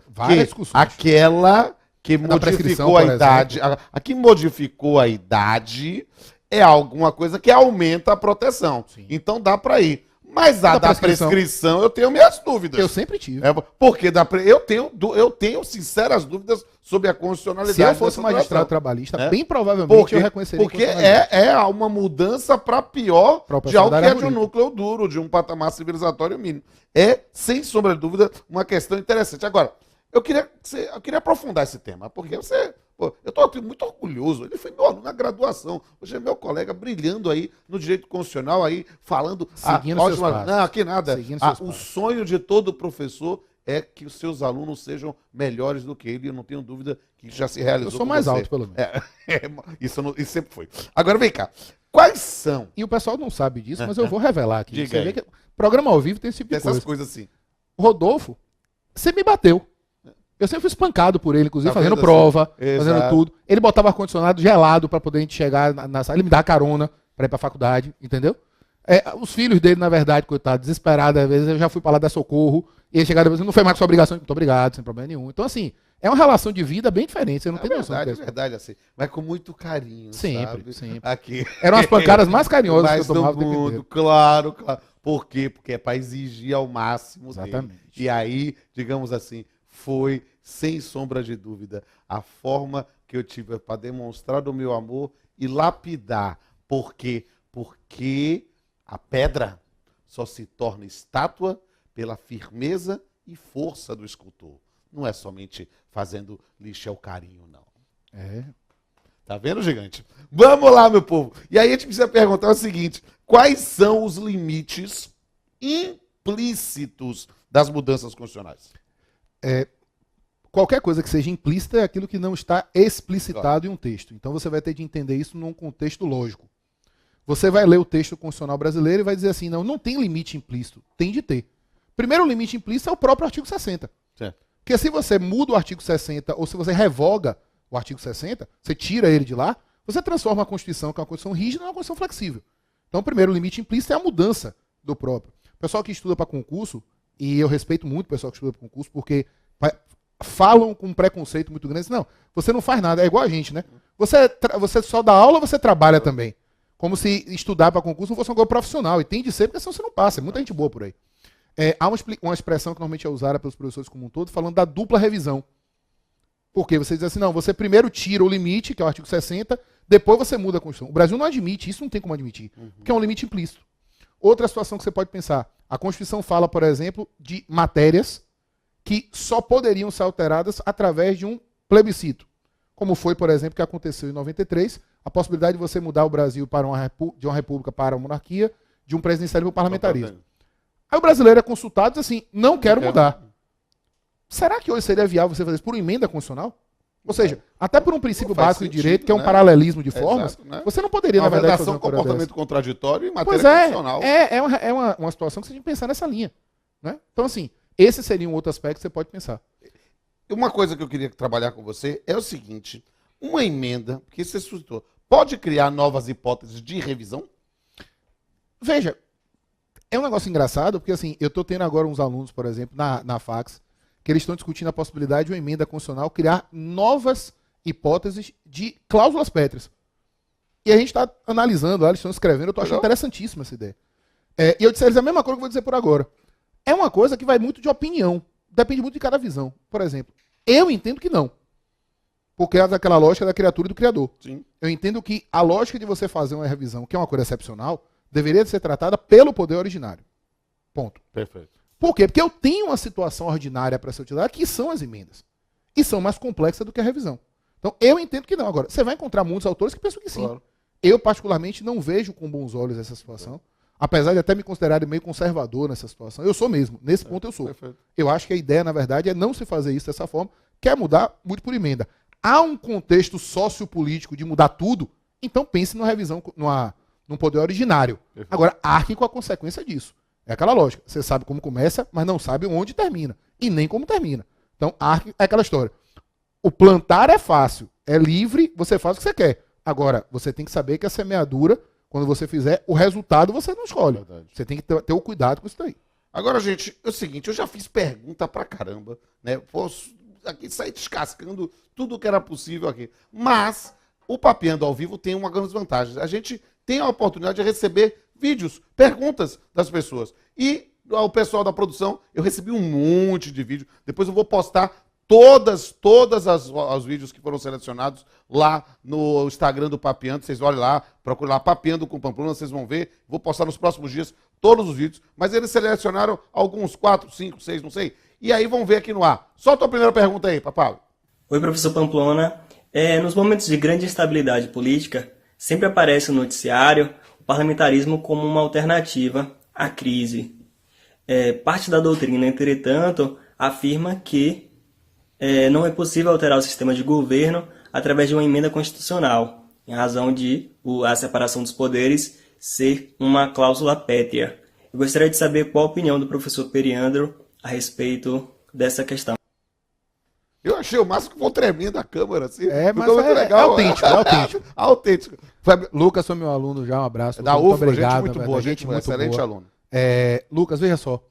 aquela que modificou a idade, a que modificou a idade é alguma coisa que aumenta a proteção. Sim. Então dá para ir. Mas a da prescrição eu tenho minhas dúvidas. Eu sempre tive. Porque eu tenho sinceras dúvidas sobre a constitucionalidade. Se eu fosse magistrado trabalhista, bem provavelmente eu reconheceria. Porque é uma mudança para pior de algo que é de um núcleo duro, de um patamar civilizatório mínimo. É, sem sombra de dúvida, uma questão interessante. Agora, eu queria aprofundar esse tema, porque eu estou muito orgulhoso. Ele foi meu aluno na graduação. Hoje é meu colega brilhando aí no direito constitucional, aí falando. Seguindo seus passos. Não, aqui nada. O sonho de todo professor é que os seus alunos sejam melhores do que ele. Eu não tenho dúvida que já se realizou. Eu sou com mais você. alto, pelo menos. Isso sempre foi. Agora vem cá. Quais são? E o pessoal não sabe disso, mas eu vou revelar aqui. Diga Você aí. vê que programa ao vivo tem esse tipo de Essas coisa. coisas assim. Rodolfo, você me bateu. Eu sempre fui espancado por ele, inclusive Tá fazendo vendo prova, assim? fazendo Exato. tudo. Ele botava ar-condicionado gelado pra poder a gente chegar na sala. Ele me dava carona pra ir pra faculdade, entendeu? Os filhos dele, na verdade, coitado, desesperado, às vezes eu já fui pra lá dar socorro. E ele chegava depois, não foi mais com sua obrigação. Muito obrigado, sem problema nenhum. Então, assim, é uma relação de vida bem diferente. Você não tem noção. É verdade, assim. Mas com muito carinho, Sempre, sabe? sempre. Aqui. Eram as pancadas mais carinhosas Mais que eu tomava do o tempo mundo, inteiro. claro. Por quê? Porque é para exigir ao máximo dele. Exatamente. E aí, digamos assim, foi, sem sombra de dúvida, a forma que eu tive para demonstrar o meu amor e lapidar. Por quê? Porque a pedra só se torna estátua pela firmeza e força do escultor. Não é somente fazendo lixo ao carinho, não. Tá vendo, gigante? Vamos lá, meu povo. E aí a gente precisa perguntar o seguinte: quais são os limites implícitos das mudanças constitucionais? Qualquer coisa que seja implícita é aquilo que não está explicitado em um texto. Então você vai ter de entender isso num contexto lógico. Você vai ler o texto constitucional brasileiro e vai dizer assim, não tem limite implícito. Tem de ter. Primeiro, o limite implícito é o próprio artigo 60. Certo. Porque se você muda o artigo 60 ou se você revoga o artigo 60, você tira ele de lá, você transforma a Constituição, que é uma Constituição rígida, em uma Constituição flexível. Então, primeiro, o limite implícito é a mudança do próprio. O pessoal que estuda para concurso, e eu respeito muito o pessoal que estuda para concurso, porque falam com um preconceito muito grande. Não, você não faz nada, é igual a gente, né? Você só dá aula ou você trabalha também? Como se estudar para concurso não fosse uma coisa profissional. E tem de ser, porque senão você não passa. É muita gente boa por aí. Há uma expressão que normalmente é usada pelos professores como um todo, falando da dupla revisão. Porque você diz assim, não, você primeiro tira o limite, que é o artigo 60, depois você muda a Constituição. O Brasil não admite, isso não tem como admitir, porque é um limite implícito. Outra situação que você pode pensar, a Constituição fala, por exemplo, de matérias que só poderiam ser alteradas através de um plebiscito. Como foi, por exemplo, que aconteceu em 93, a possibilidade de você mudar o Brasil de uma república para uma monarquia, de um presidencialismo para parlamentarismo. Aí o brasileiro é consultado e diz assim, não quero mudar. Será que hoje seria viável você fazer isso por uma emenda constitucional? Ou seja, até por um princípio básico de direito, que é um paralelismo de formas, Exato, né? você não poderia, na verdade, fazer uma coisa comportamento dessa. contraditório em matéria Pois constitucional. é uma situação que você tem que pensar nessa linha. Né? Então, assim, esse seria um outro aspecto que você pode pensar. Uma coisa que eu queria trabalhar com você é o seguinte, uma emenda, porque você suscitou, pode criar novas hipóteses de revisão? Veja, é um negócio engraçado, porque assim, eu estou tendo agora uns alunos, por exemplo, na Fax, que eles estão discutindo a possibilidade de uma emenda constitucional criar novas hipóteses de cláusulas pétreas. E a gente está analisando, eles estão escrevendo, eu estou achando interessantíssima essa ideia. E eu disse a eles a mesma coisa que eu vou dizer por agora. É uma coisa que vai muito de opinião, depende muito de cada visão. Por exemplo, eu entendo que não. Porque é daquela lógica da criatura e do criador. Sim. Eu entendo que a lógica de você fazer uma revisão, que é uma coisa excepcional, deveria ser tratada pelo poder originário. Ponto. Perfeito. Por quê? Porque eu tenho uma situação ordinária para ser utilizada, que são as emendas. E são mais complexas do que a revisão. Então, eu entendo que não. Agora, você vai encontrar muitos autores que pensam que sim. Claro. Eu, particularmente, não vejo com bons olhos essa situação. Apesar de até me considerar meio conservador nessa situação. Eu sou mesmo. Nesse ponto eu sou. Perfeito. Eu acho que a ideia, na verdade, é não se fazer isso dessa forma. Quer mudar, mude por emenda. Há um contexto sociopolítico de mudar tudo, então pense numa revisão, num poder originário. Perfeito. Agora, arque com a consequência disso. É aquela lógica. Você sabe como começa, mas não sabe onde termina. E nem como termina. Então, arque é aquela história. O plantar é fácil, é livre, você faz o que você quer. Agora, você tem que saber que a semeadura, quando você fizer, o resultado você não escolhe. Verdade. Você tem que ter o cuidado com isso daí. Agora, gente, é o seguinte, eu já fiz pergunta pra caramba, né? Posso aqui sair descascando tudo que era possível aqui. Mas o Papeando ao Vivo tem uma grande vantagem. A gente tem a oportunidade de receber vídeos, perguntas das pessoas. E o pessoal da produção, eu recebi um monte de vídeo. Depois eu vou postar todas os vídeos que foram selecionados lá no Instagram do Papeando. Vocês olhem lá, procurem lá Papeando com Pamplona, vocês vão ver. Vou postar nos próximos dias todos os vídeos. Mas eles selecionaram alguns, 4, 5, 6, não sei. E aí vão ver aqui no ar. Solta a primeira pergunta aí, Papalo. Oi, professor Pamplona. Nos momentos de grande instabilidade política, sempre aparece no noticiário o parlamentarismo como uma alternativa à crise. Parte da doutrina, entretanto, afirma que não é possível alterar o sistema de governo através de uma emenda constitucional, em razão de a separação dos poderes ser uma cláusula pétrea. Eu gostaria de saber qual a opinião do professor Periandro a respeito dessa questão. Eu achei o máximo que foi um tremendo da Câmara, assim. Mas ficou muito legal. É autêntico, é autêntico. Autêntico. Lucas foi meu aluno já, um abraço. Da muito UFBA, obrigado, gente muito boa, gente muito excelente boa. aluno. Lucas, veja só.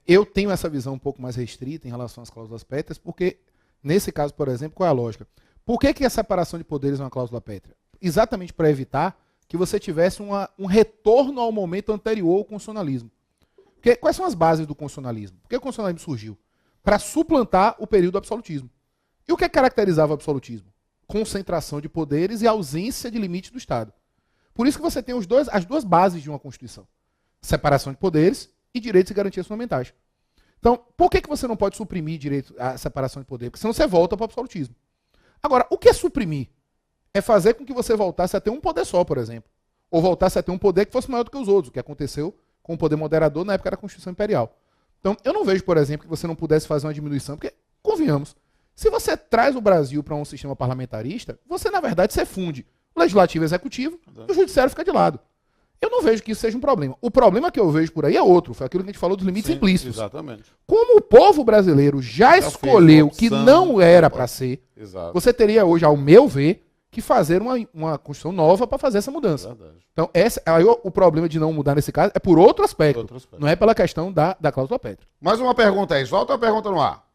Eu tenho essa visão um pouco mais restrita em relação às cláusulas pétreas, porque, nesse caso, por exemplo, qual é a lógica? Por que a separação de poderes é uma cláusula pétrea? Exatamente para evitar que você tivesse um retorno ao momento anterior ao constitucionalismo. Porque, quais são as bases do constitucionalismo? Por que o constitucionalismo surgiu? Para suplantar o período do absolutismo. E o que caracterizava o absolutismo? Concentração de poderes e ausência de limite do Estado. Por isso que você tem as duas bases de uma Constituição. Separação de poderes e direitos e garantias fundamentais. Então, por que você não pode suprimir a separação de poderes? Porque senão você volta para o absolutismo. Agora, o que é suprimir? É fazer com que você voltasse a ter um poder só, por exemplo. Ou voltasse a ter um poder que fosse maior do que os outros, o que aconteceu com o poder moderador na época da Constituição Imperial. Então, eu não vejo, por exemplo, que você não pudesse fazer uma diminuição, porque, convenhamos, se você traz o Brasil para um sistema parlamentarista, você, na verdade, você funde o legislativo e o executivo e o judiciário fica de lado. Eu não vejo que isso seja um problema. O problema que eu vejo por aí é outro, foi aquilo que a gente falou dos limites implícitos. Exatamente. Como o povo brasileiro já escolheu que não era para ser, você teria hoje, ao meu ver, que fazer uma Constituição nova para fazer essa mudança. Verdade. Então, o problema de não mudar nesse caso é por outro aspecto. Não é pela questão da cláusula pétrea. Mais uma pergunta aí, solta uma pergunta no ar.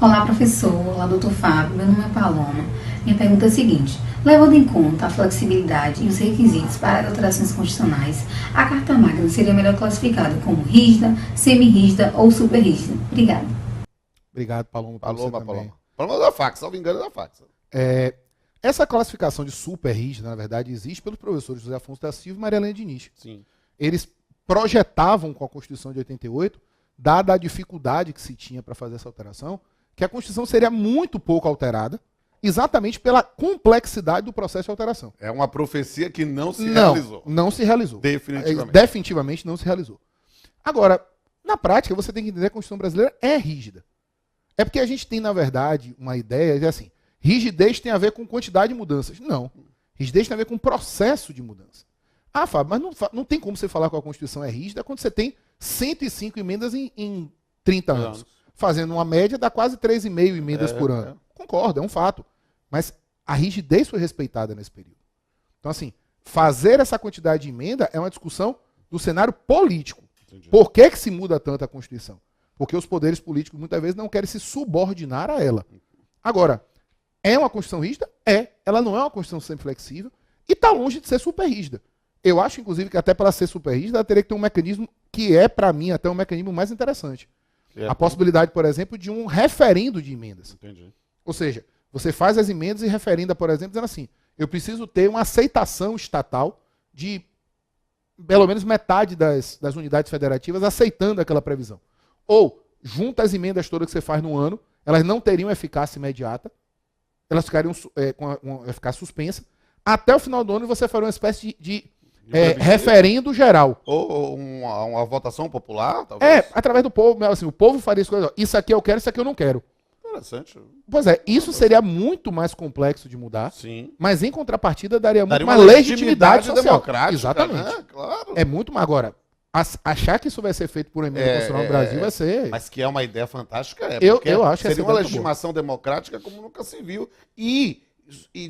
Olá, professor. Olá, doutor Fábio. Meu nome é Paloma. Minha pergunta é a seguinte. Levando em conta a flexibilidade e os requisitos para alterações constitucionais, a Carta Magna seria melhor classificada como rígida, semi-rígida ou super-rígida? Obrigada. Obrigado, Paloma. Paloma da fax, salvo engano, da fax. Essa classificação de super-rígida, na verdade, existe pelos professores José Afonso da Silva e Maria Helena Diniz. Sim. Eles projetavam com a Constituição de 88, dada a dificuldade que se tinha para fazer essa alteração, que a Constituição seria muito pouco alterada, exatamente pela complexidade do processo de alteração. É uma profecia que não se realizou. Não se realizou. Definitivamente. Definitivamente não se realizou. Agora, na prática, você tem que entender que a Constituição brasileira é rígida. É porque a gente tem, na verdade, uma ideia de assim, rigidez tem a ver com quantidade de mudanças. Não. Rigidez tem a ver com processo de mudança. Ah, Fábio, mas não tem como você falar que a Constituição é rígida quando você tem 105 emendas em 30 anos. Fazendo uma média, dá quase 3,5 emendas por ano. Concordo, é um fato. Mas a rigidez foi respeitada nesse período. Então, assim, fazer essa quantidade de emenda é uma discussão do cenário político. Entendi. Por que se muda tanto a Constituição? Porque os poderes políticos, muitas vezes, não querem se subordinar a ela. Agora, é uma Constituição rígida? É. Ela não é uma Constituição sempre flexível e está longe de ser super rígida. Eu acho, inclusive, que até para ela ser super rígida, ela teria que ter um mecanismo que é, para mim, até um mecanismo mais interessante. A possibilidade, por exemplo, de um referendo de emendas. Entendi. Ou seja, você faz as emendas e referenda, por exemplo, dizendo assim, eu preciso ter uma aceitação estatal de pelo menos metade das unidades federativas aceitando aquela previsão. Ou, junta as emendas todas que você faz no ano, elas não teriam eficácia imediata, elas ficariam com uma eficácia suspensa, até o final do ano você faria uma espécie de referendo geral. Ou uma votação popular, talvez? Através do povo. Assim, o povo faria isso aqui eu quero, isso aqui eu não quero. Interessante. Pois é, isso seria muito mais complexo de mudar. Sim. Mas em contrapartida daria muito mais uma legitimidade social. democrática. Exatamente. Né? Claro. É muito mais. Agora, achar que isso vai ser feito por emenda constitucional no Brasil vai ser... Mas que é uma ideia fantástica, eu acho que seria uma legitimação democrática como nunca se viu. E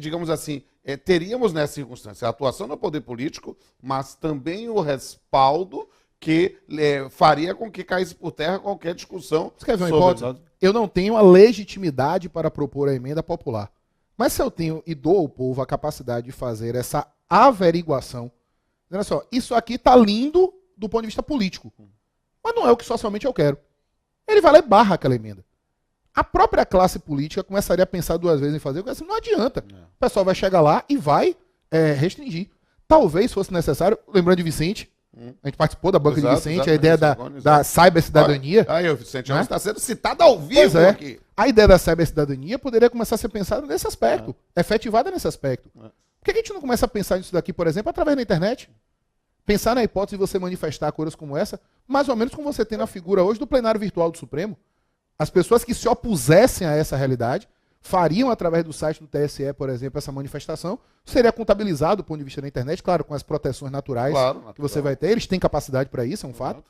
digamos assim, teríamos nessa circunstância a atuação do poder político, mas também o respaldo que faria com que caísse por terra qualquer discussão. Você quer ver uma hipótese? Eu não tenho a legitimidade para propor a emenda popular. Mas se eu tenho e dou ao povo a capacidade de fazer essa averiguação, olha só, isso aqui está lindo do ponto de vista político, mas não é o que socialmente eu quero. Ele vai lá e barra aquela emenda. A própria classe política começaria a pensar duas vezes em fazer, porque assim, não adianta. O pessoal vai chegar lá e vai restringir. Talvez fosse necessário, lembrando de Vicente, a gente participou da banca de Vicente, a ideia da cybercidadania. Aí, o Vicente está sendo citado ao vivo aqui. A ideia da cybercidadania poderia começar a ser pensada nesse aspecto, efetivada nesse aspecto. Por que a gente não começa a pensar nisso daqui, por exemplo, através da internet? Pensar na hipótese de você manifestar coisas como essa, mais ou menos como você tem na figura hoje do plenário virtual do Supremo. As pessoas que se opusessem a essa realidade fariam, através do site do TSE, por exemplo, essa manifestação, seria contabilizado do ponto de vista da internet, claro, com as proteções naturais que você vai ter, eles têm capacidade para isso, é um fato,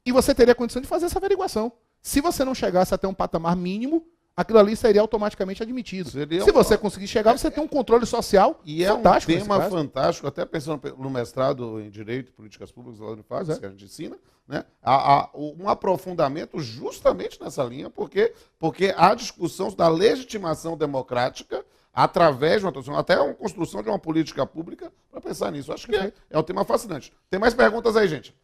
e você teria condição de fazer essa averiguação. Se você não chegasse até um patamar mínimo, aquilo ali seria automaticamente admitido. Se você conseguir chegar, você tem um controle social e fantástico. É um tema fantástico, até pensando no mestrado em Direito e Políticas Públicas lá no Fax, que a gente ensina, né? Um aprofundamento justamente nessa linha, porque há discussão da legitimação democrática através de até uma construção de uma política pública para pensar nisso. Acho que é um tema fascinante. Tem mais perguntas aí, gente?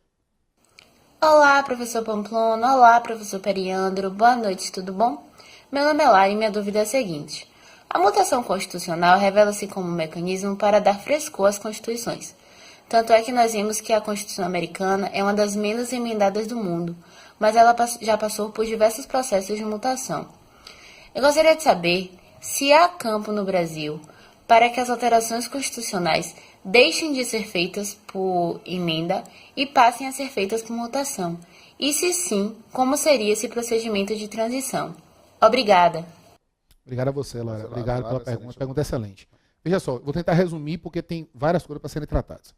Olá, professor Pamplona. Olá, professor Periandro. Boa noite, tudo bom? Meu nome é Lara e minha dúvida é a seguinte. A mutação constitucional revela-se como um mecanismo para dar frescor às constituições. Tanto é que nós vimos que a Constituição americana é uma das menos emendadas do mundo, mas ela já passou por diversos processos de mutação. Eu gostaria de saber se há campo no Brasil para que as alterações constitucionais deixem de ser feitas por emenda e passem a ser feitas por mutação. E se sim, como seria esse procedimento de transição? Obrigada. Obrigado a você, Lara. Obrigado pela pergunta. Pergunta excelente. Veja só, vou tentar resumir porque tem várias coisas para serem tratadas.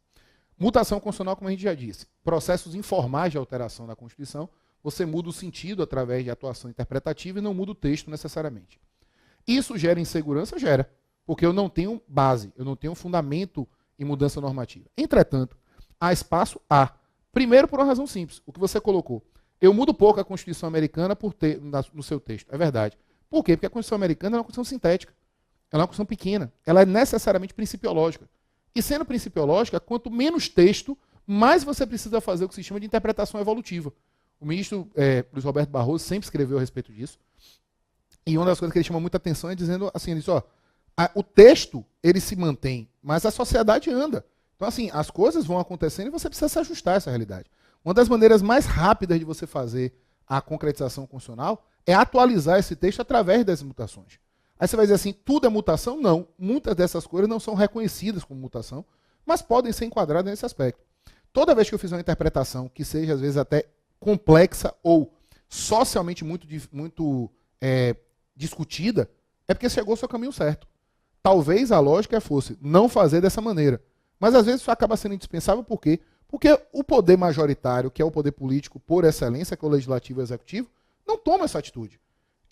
Mutação constitucional, como a gente já disse, processos informais de alteração da Constituição, você muda o sentido através de atuação interpretativa e não muda o texto necessariamente. Isso gera insegurança? Gera, porque eu não tenho base, eu não tenho fundamento em mudança normativa. Entretanto, há espaço? Há. Primeiro, por uma razão simples, o que você colocou. Eu mudo pouco a Constituição americana no seu texto, é verdade. Por quê? Porque a Constituição americana é uma Constituição sintética. Ela é uma Constituição pequena. Ela é necessariamente principiológica. E sendo principiológica, quanto menos texto, mais você precisa fazer o que se chama de interpretação evolutiva. O ministro Luiz Roberto Barroso sempre escreveu a respeito disso. E uma das coisas que ele chama muita atenção é dizendo assim, ele diz, o texto, ele se mantém, mas a sociedade anda. Então, assim, as coisas vão acontecendo e você precisa se ajustar a essa realidade. Uma das maneiras mais rápidas de você fazer a concretização constitucional é atualizar esse texto através das mutações. Aí você vai dizer assim, tudo é mutação? Não. Muitas dessas coisas não são reconhecidas como mutação, mas podem ser enquadradas nesse aspecto. Toda vez que eu fizer uma interpretação que seja, às vezes, até complexa ou socialmente muito discutida, é porque chegou ao seu caminho certo. Talvez a lógica fosse não fazer dessa maneira. Mas, às vezes, isso acaba sendo indispensável, por quê? Porque o poder majoritário, que é o poder político por excelência, que é o legislativo e o executivo, não toma essa atitude.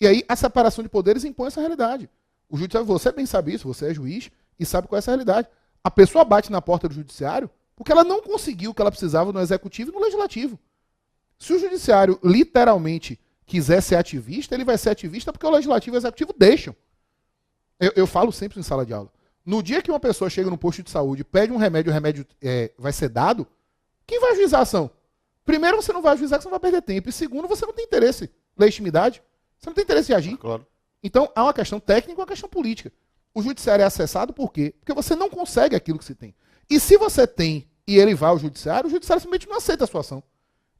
E aí a separação de poderes impõe essa realidade. O judiciário, você bem sabe isso, você é juiz e sabe qual é essa realidade. A pessoa bate na porta do judiciário porque ela não conseguiu o que ela precisava no executivo e no legislativo. Se o judiciário literalmente quiser ser ativista, ele vai ser ativista porque o legislativo e o executivo deixam. Eu falo sempre em sala de aula. No dia que uma pessoa chega no posto de saúde e pede um remédio, o remédio vai ser dado, quem vai ajuizar a ação? Primeiro, você não vai ajuizar, que você não vai perder tempo. E segundo, você não tem interesse. Legitimidade. Você não tem interesse em agir. Claro. Então, há uma questão técnica e uma questão política. O judiciário é acessado por quê? Porque você não consegue aquilo que se tem. E se você tem e ele vai ao judiciário, o judiciário simplesmente não aceita a sua ação.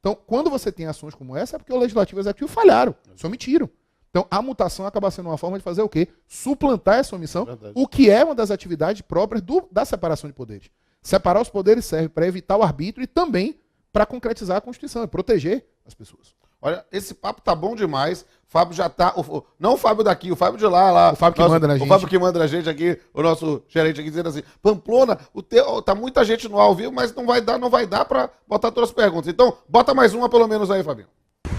Então, quando você tem ações como essa, é porque o legislativo e o executivo falharam, se omitiram. Então, a mutação acaba sendo uma forma de fazer o quê? Suplantar essa omissão, o que é uma das atividades próprias da separação de poderes. Separar os poderes serve para evitar o arbítrio e também para concretizar a Constituição, e proteger as pessoas. Olha, esse papo tá bom demais. Fábio já tá. Não o Fábio daqui, o Fábio de lá. O Fábio que manda na gente. O Fábio que manda na gente aqui, o nosso gerente aqui, dizendo assim: Pamplona, tá muita gente no ao vivo, mas não vai dar para botar todas as perguntas. Então, bota mais uma pelo menos aí, Fabinho.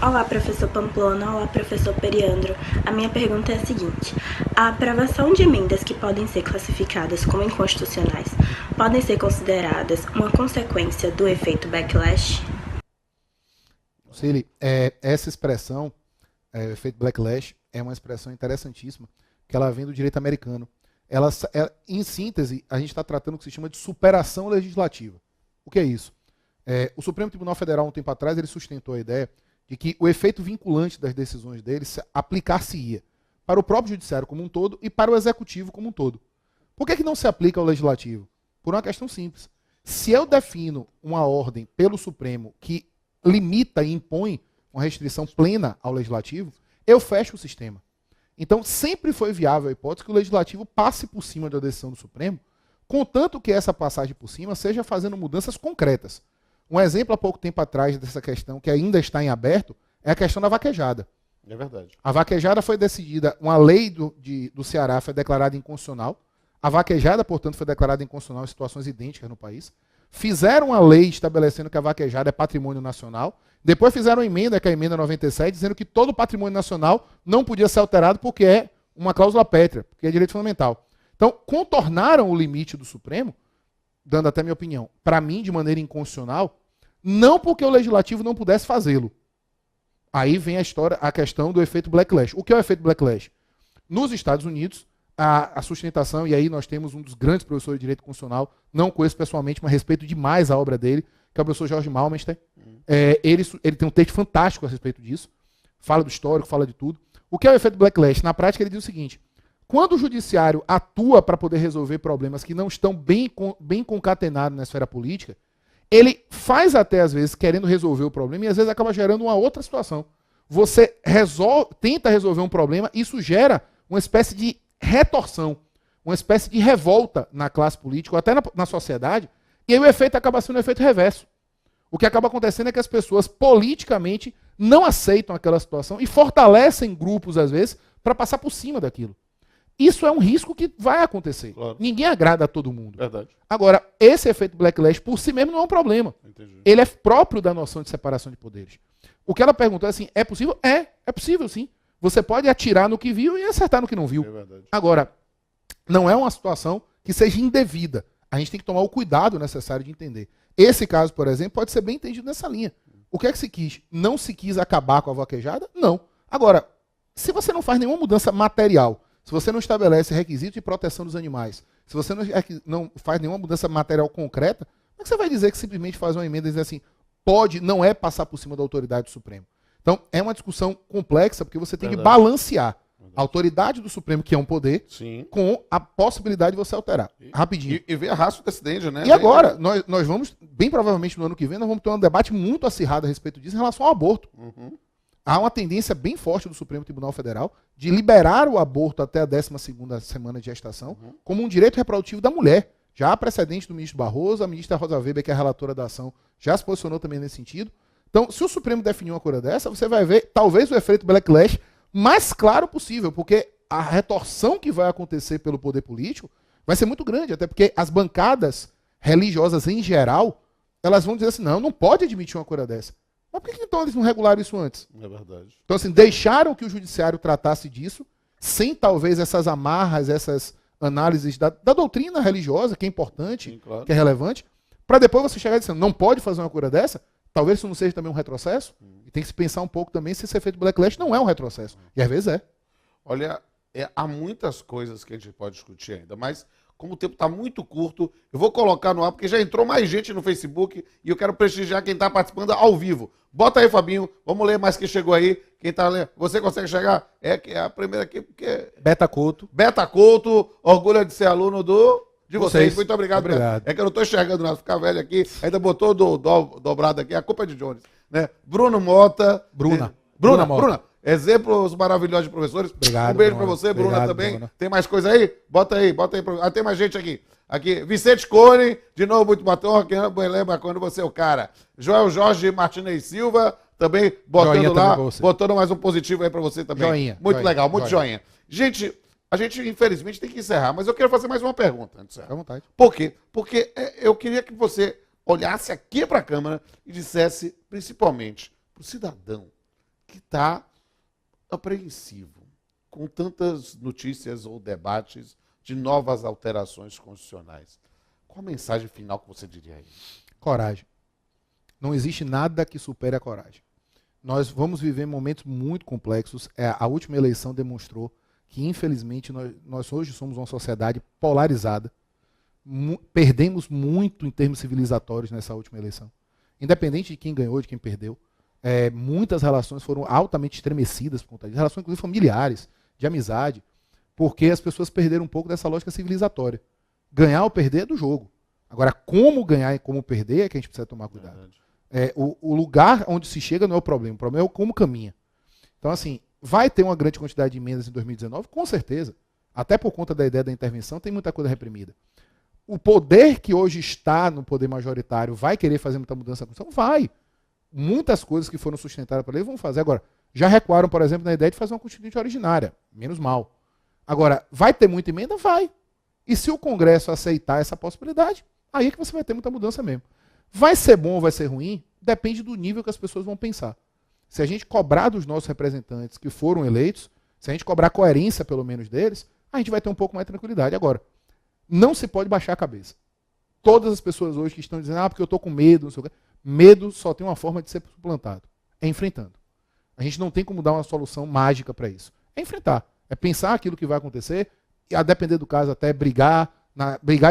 Olá, professor Pamplona. Olá, professor Periandro. A minha pergunta é a seguinte: a aprovação de emendas que podem ser classificadas como inconstitucionais podem ser consideradas uma consequência do efeito backlash? Cili, essa expressão, efeito backlash, é uma expressão interessantíssima, que ela vem do direito americano. Em síntese, a gente está tratando o que se chama de superação legislativa. O que é isso? O Supremo Tribunal Federal, um tempo atrás, ele sustentou a ideia de que o efeito vinculante das decisões dele aplicar-se-ia para o próprio judiciário como um todo e para o executivo como um todo. Por que não se aplica ao legislativo? Por uma questão simples. Se eu defino uma ordem pelo Supremo que limita e impõe uma restrição plena ao legislativo, eu fecho o sistema. Então, sempre foi viável a hipótese que o legislativo passe por cima da decisão do Supremo, contanto que essa passagem por cima seja fazendo mudanças concretas. Um exemplo há pouco tempo atrás dessa questão, que ainda está em aberto, é a questão da vaquejada. É verdade. A vaquejada foi decidida, uma lei do Ceará foi declarada inconstitucional. A vaquejada, portanto, foi declarada inconstitucional em situações idênticas no país. Fizeram uma lei estabelecendo que a vaquejada é patrimônio nacional. Depois fizeram uma emenda, que é a emenda 97, dizendo que todo patrimônio nacional não podia ser alterado porque é uma cláusula pétrea, porque é direito fundamental. Então, contornaram o limite do Supremo, dando até minha opinião, para mim, de maneira inconstitucional, não porque o legislativo não pudesse fazê-lo. Aí vem a questão do efeito backlash. O que é o efeito backlash? Nos Estados Unidos, a sustentação, e aí nós temos um dos grandes professores de direito constitucional, não conheço pessoalmente, mas respeito demais a obra dele, que é o professor Jorge Malmester. Ele tem um texto fantástico a respeito disso, fala do histórico, fala de tudo. O que é o efeito backlash? Na prática, ele diz o seguinte: quando o judiciário atua para poder resolver problemas que não estão bem concatenados na esfera política, ele faz até, às vezes, querendo resolver o problema e, às vezes, acaba gerando uma outra situação. Você tenta resolver um problema, isso gera uma espécie de retorção, uma espécie de revolta na classe política, ou até na sociedade, e aí o efeito acaba sendo um efeito reverso. O que acaba acontecendo é que as pessoas, politicamente, não aceitam aquela situação e fortalecem grupos, às vezes, para passar por cima daquilo. Isso é um risco que vai acontecer. Claro. Ninguém agrada a todo mundo. Verdade. Agora, esse efeito backlash, por si mesmo, não é um problema. Entendi. Ele é próprio da noção de separação de poderes. O que ela perguntou é assim, é possível? É possível, sim. Você pode atirar no que viu e acertar no que não viu. É verdade. Agora, não é uma situação que seja indevida. A gente tem que tomar o cuidado necessário de entender. Esse caso, por exemplo, pode ser bem entendido nessa linha. O que é que se quis? Não se quis acabar com a vaquejada? Não. Agora, se você não faz nenhuma mudança material, se você não estabelece requisitos de proteção dos animais, se você não faz nenhuma mudança material concreta, como é que você vai dizer que simplesmente faz uma emenda e dizer assim, não é passar por cima da autoridade do Supremo? Então, é uma discussão complexa, porque você tem que balancear a autoridade do Supremo, que é um poder, Sim. com a possibilidade de você alterar. Rapidinho. E ver a raça do acidente, né? E agora, nós vamos, bem provavelmente no ano que vem, nós vamos ter um debate muito acirrado a respeito disso em relação ao aborto. Uhum. Há uma tendência bem forte do Supremo Tribunal Federal de liberar o aborto até a 12ª semana de gestação como um direito reprodutivo da mulher. Já há precedente do ministro Barroso, a ministra Rosa Weber, que é a relatora da ação, já se posicionou também nesse sentido. Então, se o Supremo definir uma coisa dessa, você vai ver, talvez, o efeito backlash mais claro possível, porque a retorção que vai acontecer pelo poder político vai ser muito grande, até porque as bancadas religiosas em geral, elas vão dizer assim, não pode admitir uma coisa dessa. Mas por que então eles não regularam isso antes? É verdade. Então, assim, deixaram que o judiciário tratasse disso, sem talvez essas amarras, essas análises da doutrina religiosa, que é importante, Sim, claro. que é relevante, para depois você chegar dizendo, não pode fazer uma coisa dessa, talvez isso não seja também um retrocesso, e tem que se pensar um pouco também se esse efeito backlash não é um retrocesso. E às vezes é. Olha, há muitas coisas que a gente pode discutir ainda, mas como o tempo está muito curto, eu vou colocar no ar, porque já entrou mais gente no Facebook e eu quero prestigiar quem está participando ao vivo. Bota aí, Fabinho, vamos ler mais quem chegou aí. Quem está lendo? Você consegue chegar? É a primeira aqui, porque... Beta Couto. Beta Couto, orgulho de ser aluno de vocês. Muito obrigado. Obrigado. É que eu não estou enxergando nada, ficar velho aqui, ainda botou dobrado aqui, a culpa é de Jones. Né? Bruno Mota. Bruna. Bruna. Exemplos maravilhosos de professores. Obrigado, um beijo Bruna. pra você, Bruna, Obrigado, também. Bruna. Tem mais coisa aí? Bota aí. Tem mais gente aqui. Vicente Cone, de novo, muito bacana, quando você é o cara. Joel Jorge Martinez Silva, também botando Joinha lá, também pra você. botando mais um positivo aí pra você também. Joinha. Muito Joinha. legal, muito joinha. Gente, a gente infelizmente tem que encerrar, mas eu quero fazer mais uma pergunta antes de encerrar. Fica à vontade. Por quê? Porque eu queria que você olhasse aqui para a Câmara e dissesse, principalmente, para o cidadão que está apreensivo com tantas notícias ou debates de novas alterações constitucionais. Qual a mensagem final que você diria aí? Coragem. Não existe nada que supere a coragem. Nós vamos viver momentos muito complexos. A última eleição demonstrou que, infelizmente, nós hoje somos uma sociedade polarizada. Perdemos muito em termos civilizatórios nessa última eleição. Independente de quem ganhou, de quem perdeu, muitas relações foram altamente estremecidas por conta disso. Relações, inclusive, familiares, de amizade, porque as pessoas perderam um pouco dessa lógica civilizatória. Ganhar ou perder é do jogo. Agora, como ganhar e como perder é que a gente precisa tomar cuidado. O lugar onde se chega não é o problema é como caminha. Então, assim, vai ter uma grande quantidade de emendas em 2019? Com certeza. Até por conta da ideia da intervenção, tem muita coisa reprimida. O poder que hoje está no poder majoritário vai querer fazer muita mudança na Constituição? Vai. Muitas coisas que foram sustentadas pela lei vão fazer. Agora, já recuaram, por exemplo, na ideia de fazer uma Constituinte originária. Menos mal. Agora, vai ter muita emenda? Vai. E se o Congresso aceitar essa possibilidade, aí é que você vai ter muita mudança mesmo. Vai ser bom ou vai ser ruim? Depende do nível que as pessoas vão pensar. Se a gente cobrar dos nossos representantes que foram eleitos, se a gente cobrar coerência, pelo menos, deles, a gente vai ter um pouco mais de tranquilidade. Agora, não se pode baixar a cabeça. Todas as pessoas hoje que estão dizendo, porque eu estou com medo, não sei o quê. Medo só tem uma forma de ser suplantado. É enfrentando. A gente não tem como dar uma solução mágica para isso. É enfrentar. É pensar aquilo que vai acontecer e, a depender do caso, até brigar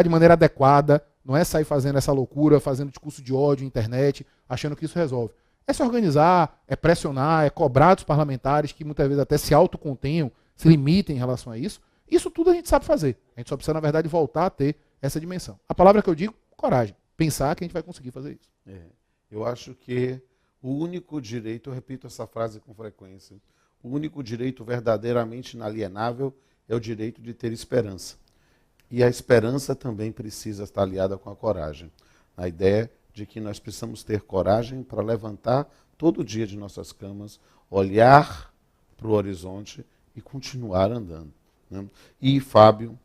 de maneira adequada. Não é sair fazendo essa loucura, fazendo discurso de ódio na internet, achando que isso resolve. É se organizar, é pressionar, é cobrar dos parlamentares que muitas vezes até se autocontenham, se limitem em relação a isso. Isso tudo a gente sabe fazer. A gente só precisa, na verdade, voltar a ter essa dimensão. A palavra que eu digo, coragem. Pensar que a gente vai conseguir fazer isso. Eu acho que o único direito, eu repito essa frase com frequência, o único direito verdadeiramente inalienável é o direito de ter esperança. E a esperança também precisa estar aliada com a coragem. A ideia de que nós precisamos ter coragem para levantar todo dia de nossas camas, olhar para o horizonte e continuar andando. Né? E, Fábio,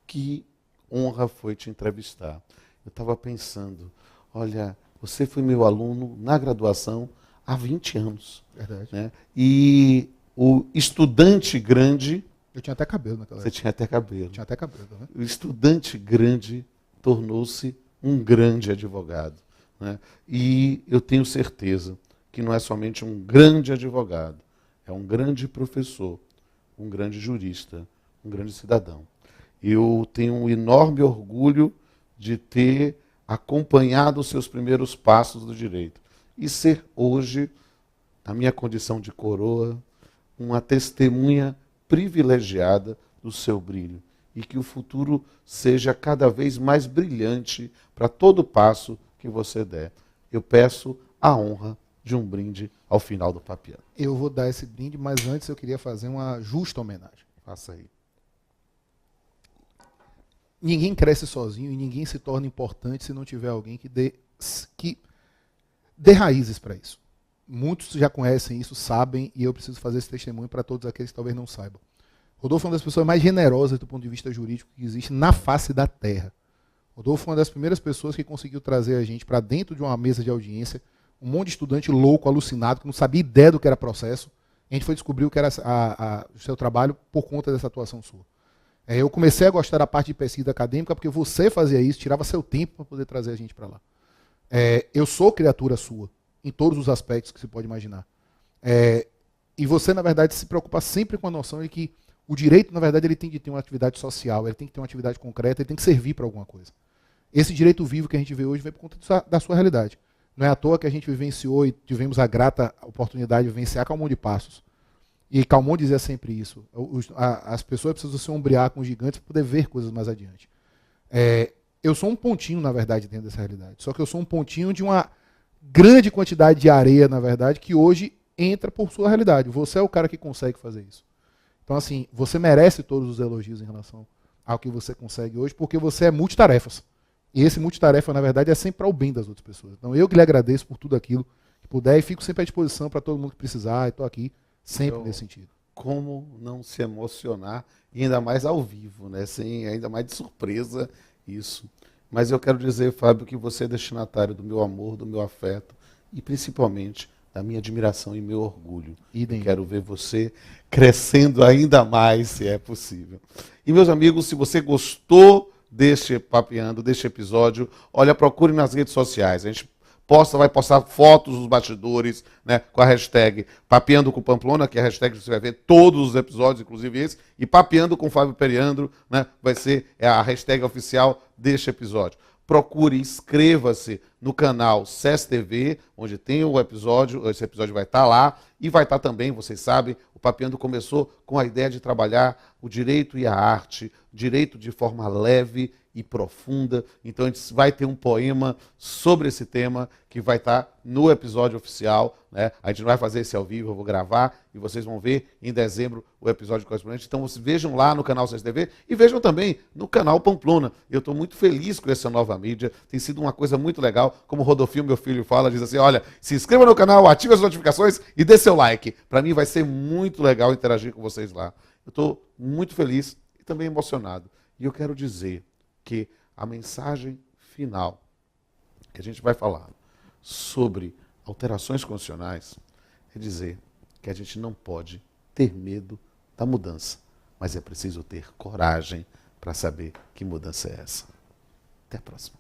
que honra foi te entrevistar. Eu estava pensando, olha, você foi meu aluno na graduação há 20 anos. Verdade. Né? E o estudante grande... Eu tinha até cabelo naquela época. Você tinha até cabelo. Tinha até cabelo, né? O estudante grande tornou-se um grande advogado. Né? E eu tenho certeza que não é somente um grande advogado, é um grande professor, um grande jurista, um grande cidadão. Eu tenho um enorme orgulho de ter acompanhado os seus primeiros passos do direito e ser hoje, na minha condição de coroa, uma testemunha privilegiada do seu brilho e que o futuro seja cada vez mais brilhante para todo passo que você der. Eu peço a honra de um brinde ao final do Papeando. Eu vou dar esse brinde, mas antes eu queria fazer uma justa homenagem. Faça aí. Ninguém cresce sozinho e ninguém se torna importante se não tiver alguém que dê raízes para isso. Muitos já conhecem isso, sabem, e eu preciso fazer esse testemunho para todos aqueles que talvez não saibam. Rodolfo é uma das pessoas mais generosas do ponto de vista jurídico que existe na face da Terra. Rodolfo foi uma das primeiras pessoas que conseguiu trazer a gente para dentro de uma mesa de audiência, um monte de estudante louco, alucinado, que não sabia ideia do que era processo. A gente foi descobrir o que era o seu trabalho por conta dessa atuação sua. Eu comecei a gostar da parte de pesquisa acadêmica porque você fazia isso, tirava seu tempo para poder trazer a gente para lá. Eu sou criatura sua, em todos os aspectos que se pode imaginar. E você, na verdade, se preocupa sempre com a noção de que o direito, na verdade, ele tem que ter uma atividade social, ele tem que ter uma atividade concreta, ele tem que servir para alguma coisa. Esse direito vivo que a gente vê hoje vem por conta da sua realidade. Não é à toa que a gente vivenciou e tivemos a grata oportunidade de vivenciar Calmon de Passos. E Calmon dizia sempre isso. As pessoas precisam se ombrear com os gigantes para poder ver coisas mais adiante. Eu sou um pontinho, na verdade, dentro dessa realidade. Só que eu sou um pontinho de uma grande quantidade de areia, na verdade, que hoje entra por sua realidade. Você é o cara que consegue fazer isso. Então, assim, você merece todos os elogios em relação ao que você consegue hoje, porque você é multitarefas. E esse multitarefa, na verdade, é sempre para o bem das outras pessoas. Então, eu que lhe agradeço por tudo aquilo que puder e fico sempre à disposição para todo mundo que precisar. E estou aqui sempre nesse sentido. Como não se emocionar, e ainda mais ao vivo, né? Sem, ainda mais de surpresa isso. Mas eu quero dizer, Fábio, que você é destinatário do meu amor, do meu afeto e principalmente da minha admiração e meu orgulho. Idem. Quero ver você crescendo ainda mais, se é possível. E, meus amigos, se você gostou deste Papeando, deste episódio, olha, procure nas redes sociais. A gente vai postar fotos dos bastidores, né, com a hashtag Papeando com Pamplona, que é a hashtag que você vai ver todos os episódios, inclusive esse, e Papeando com Fábio Periandro, né, vai ser a hashtag oficial deste episódio. Procure, inscreva-se no canal SES TV, onde tem o episódio, esse episódio vai estar lá, e vai estar também, vocês sabem, o Papeando começou com a ideia de trabalhar o direito e a arte, direito de forma leve e profunda. Então a gente vai ter um poema sobre esse tema que vai estar no episódio oficial, né? A gente não vai fazer esse ao vivo, eu vou gravar e vocês vão ver em dezembro o episódio correspondente. Então vocês vejam lá no canal CSTV e vejam também no canal Pamplona. Eu estou muito feliz com essa nova mídia, tem sido uma coisa muito legal. Como o Rodolfinho, meu filho, fala, diz assim, olha, se inscreva no canal, ative as notificações e dê seu like. Para mim vai ser muito legal interagir com vocês lá. Eu estou muito feliz e também emocionado. E eu quero dizer que a mensagem final que a gente vai falar sobre alterações constitucionais é dizer que a gente não pode ter medo da mudança, mas é preciso ter coragem para saber que mudança é essa. Até a próxima.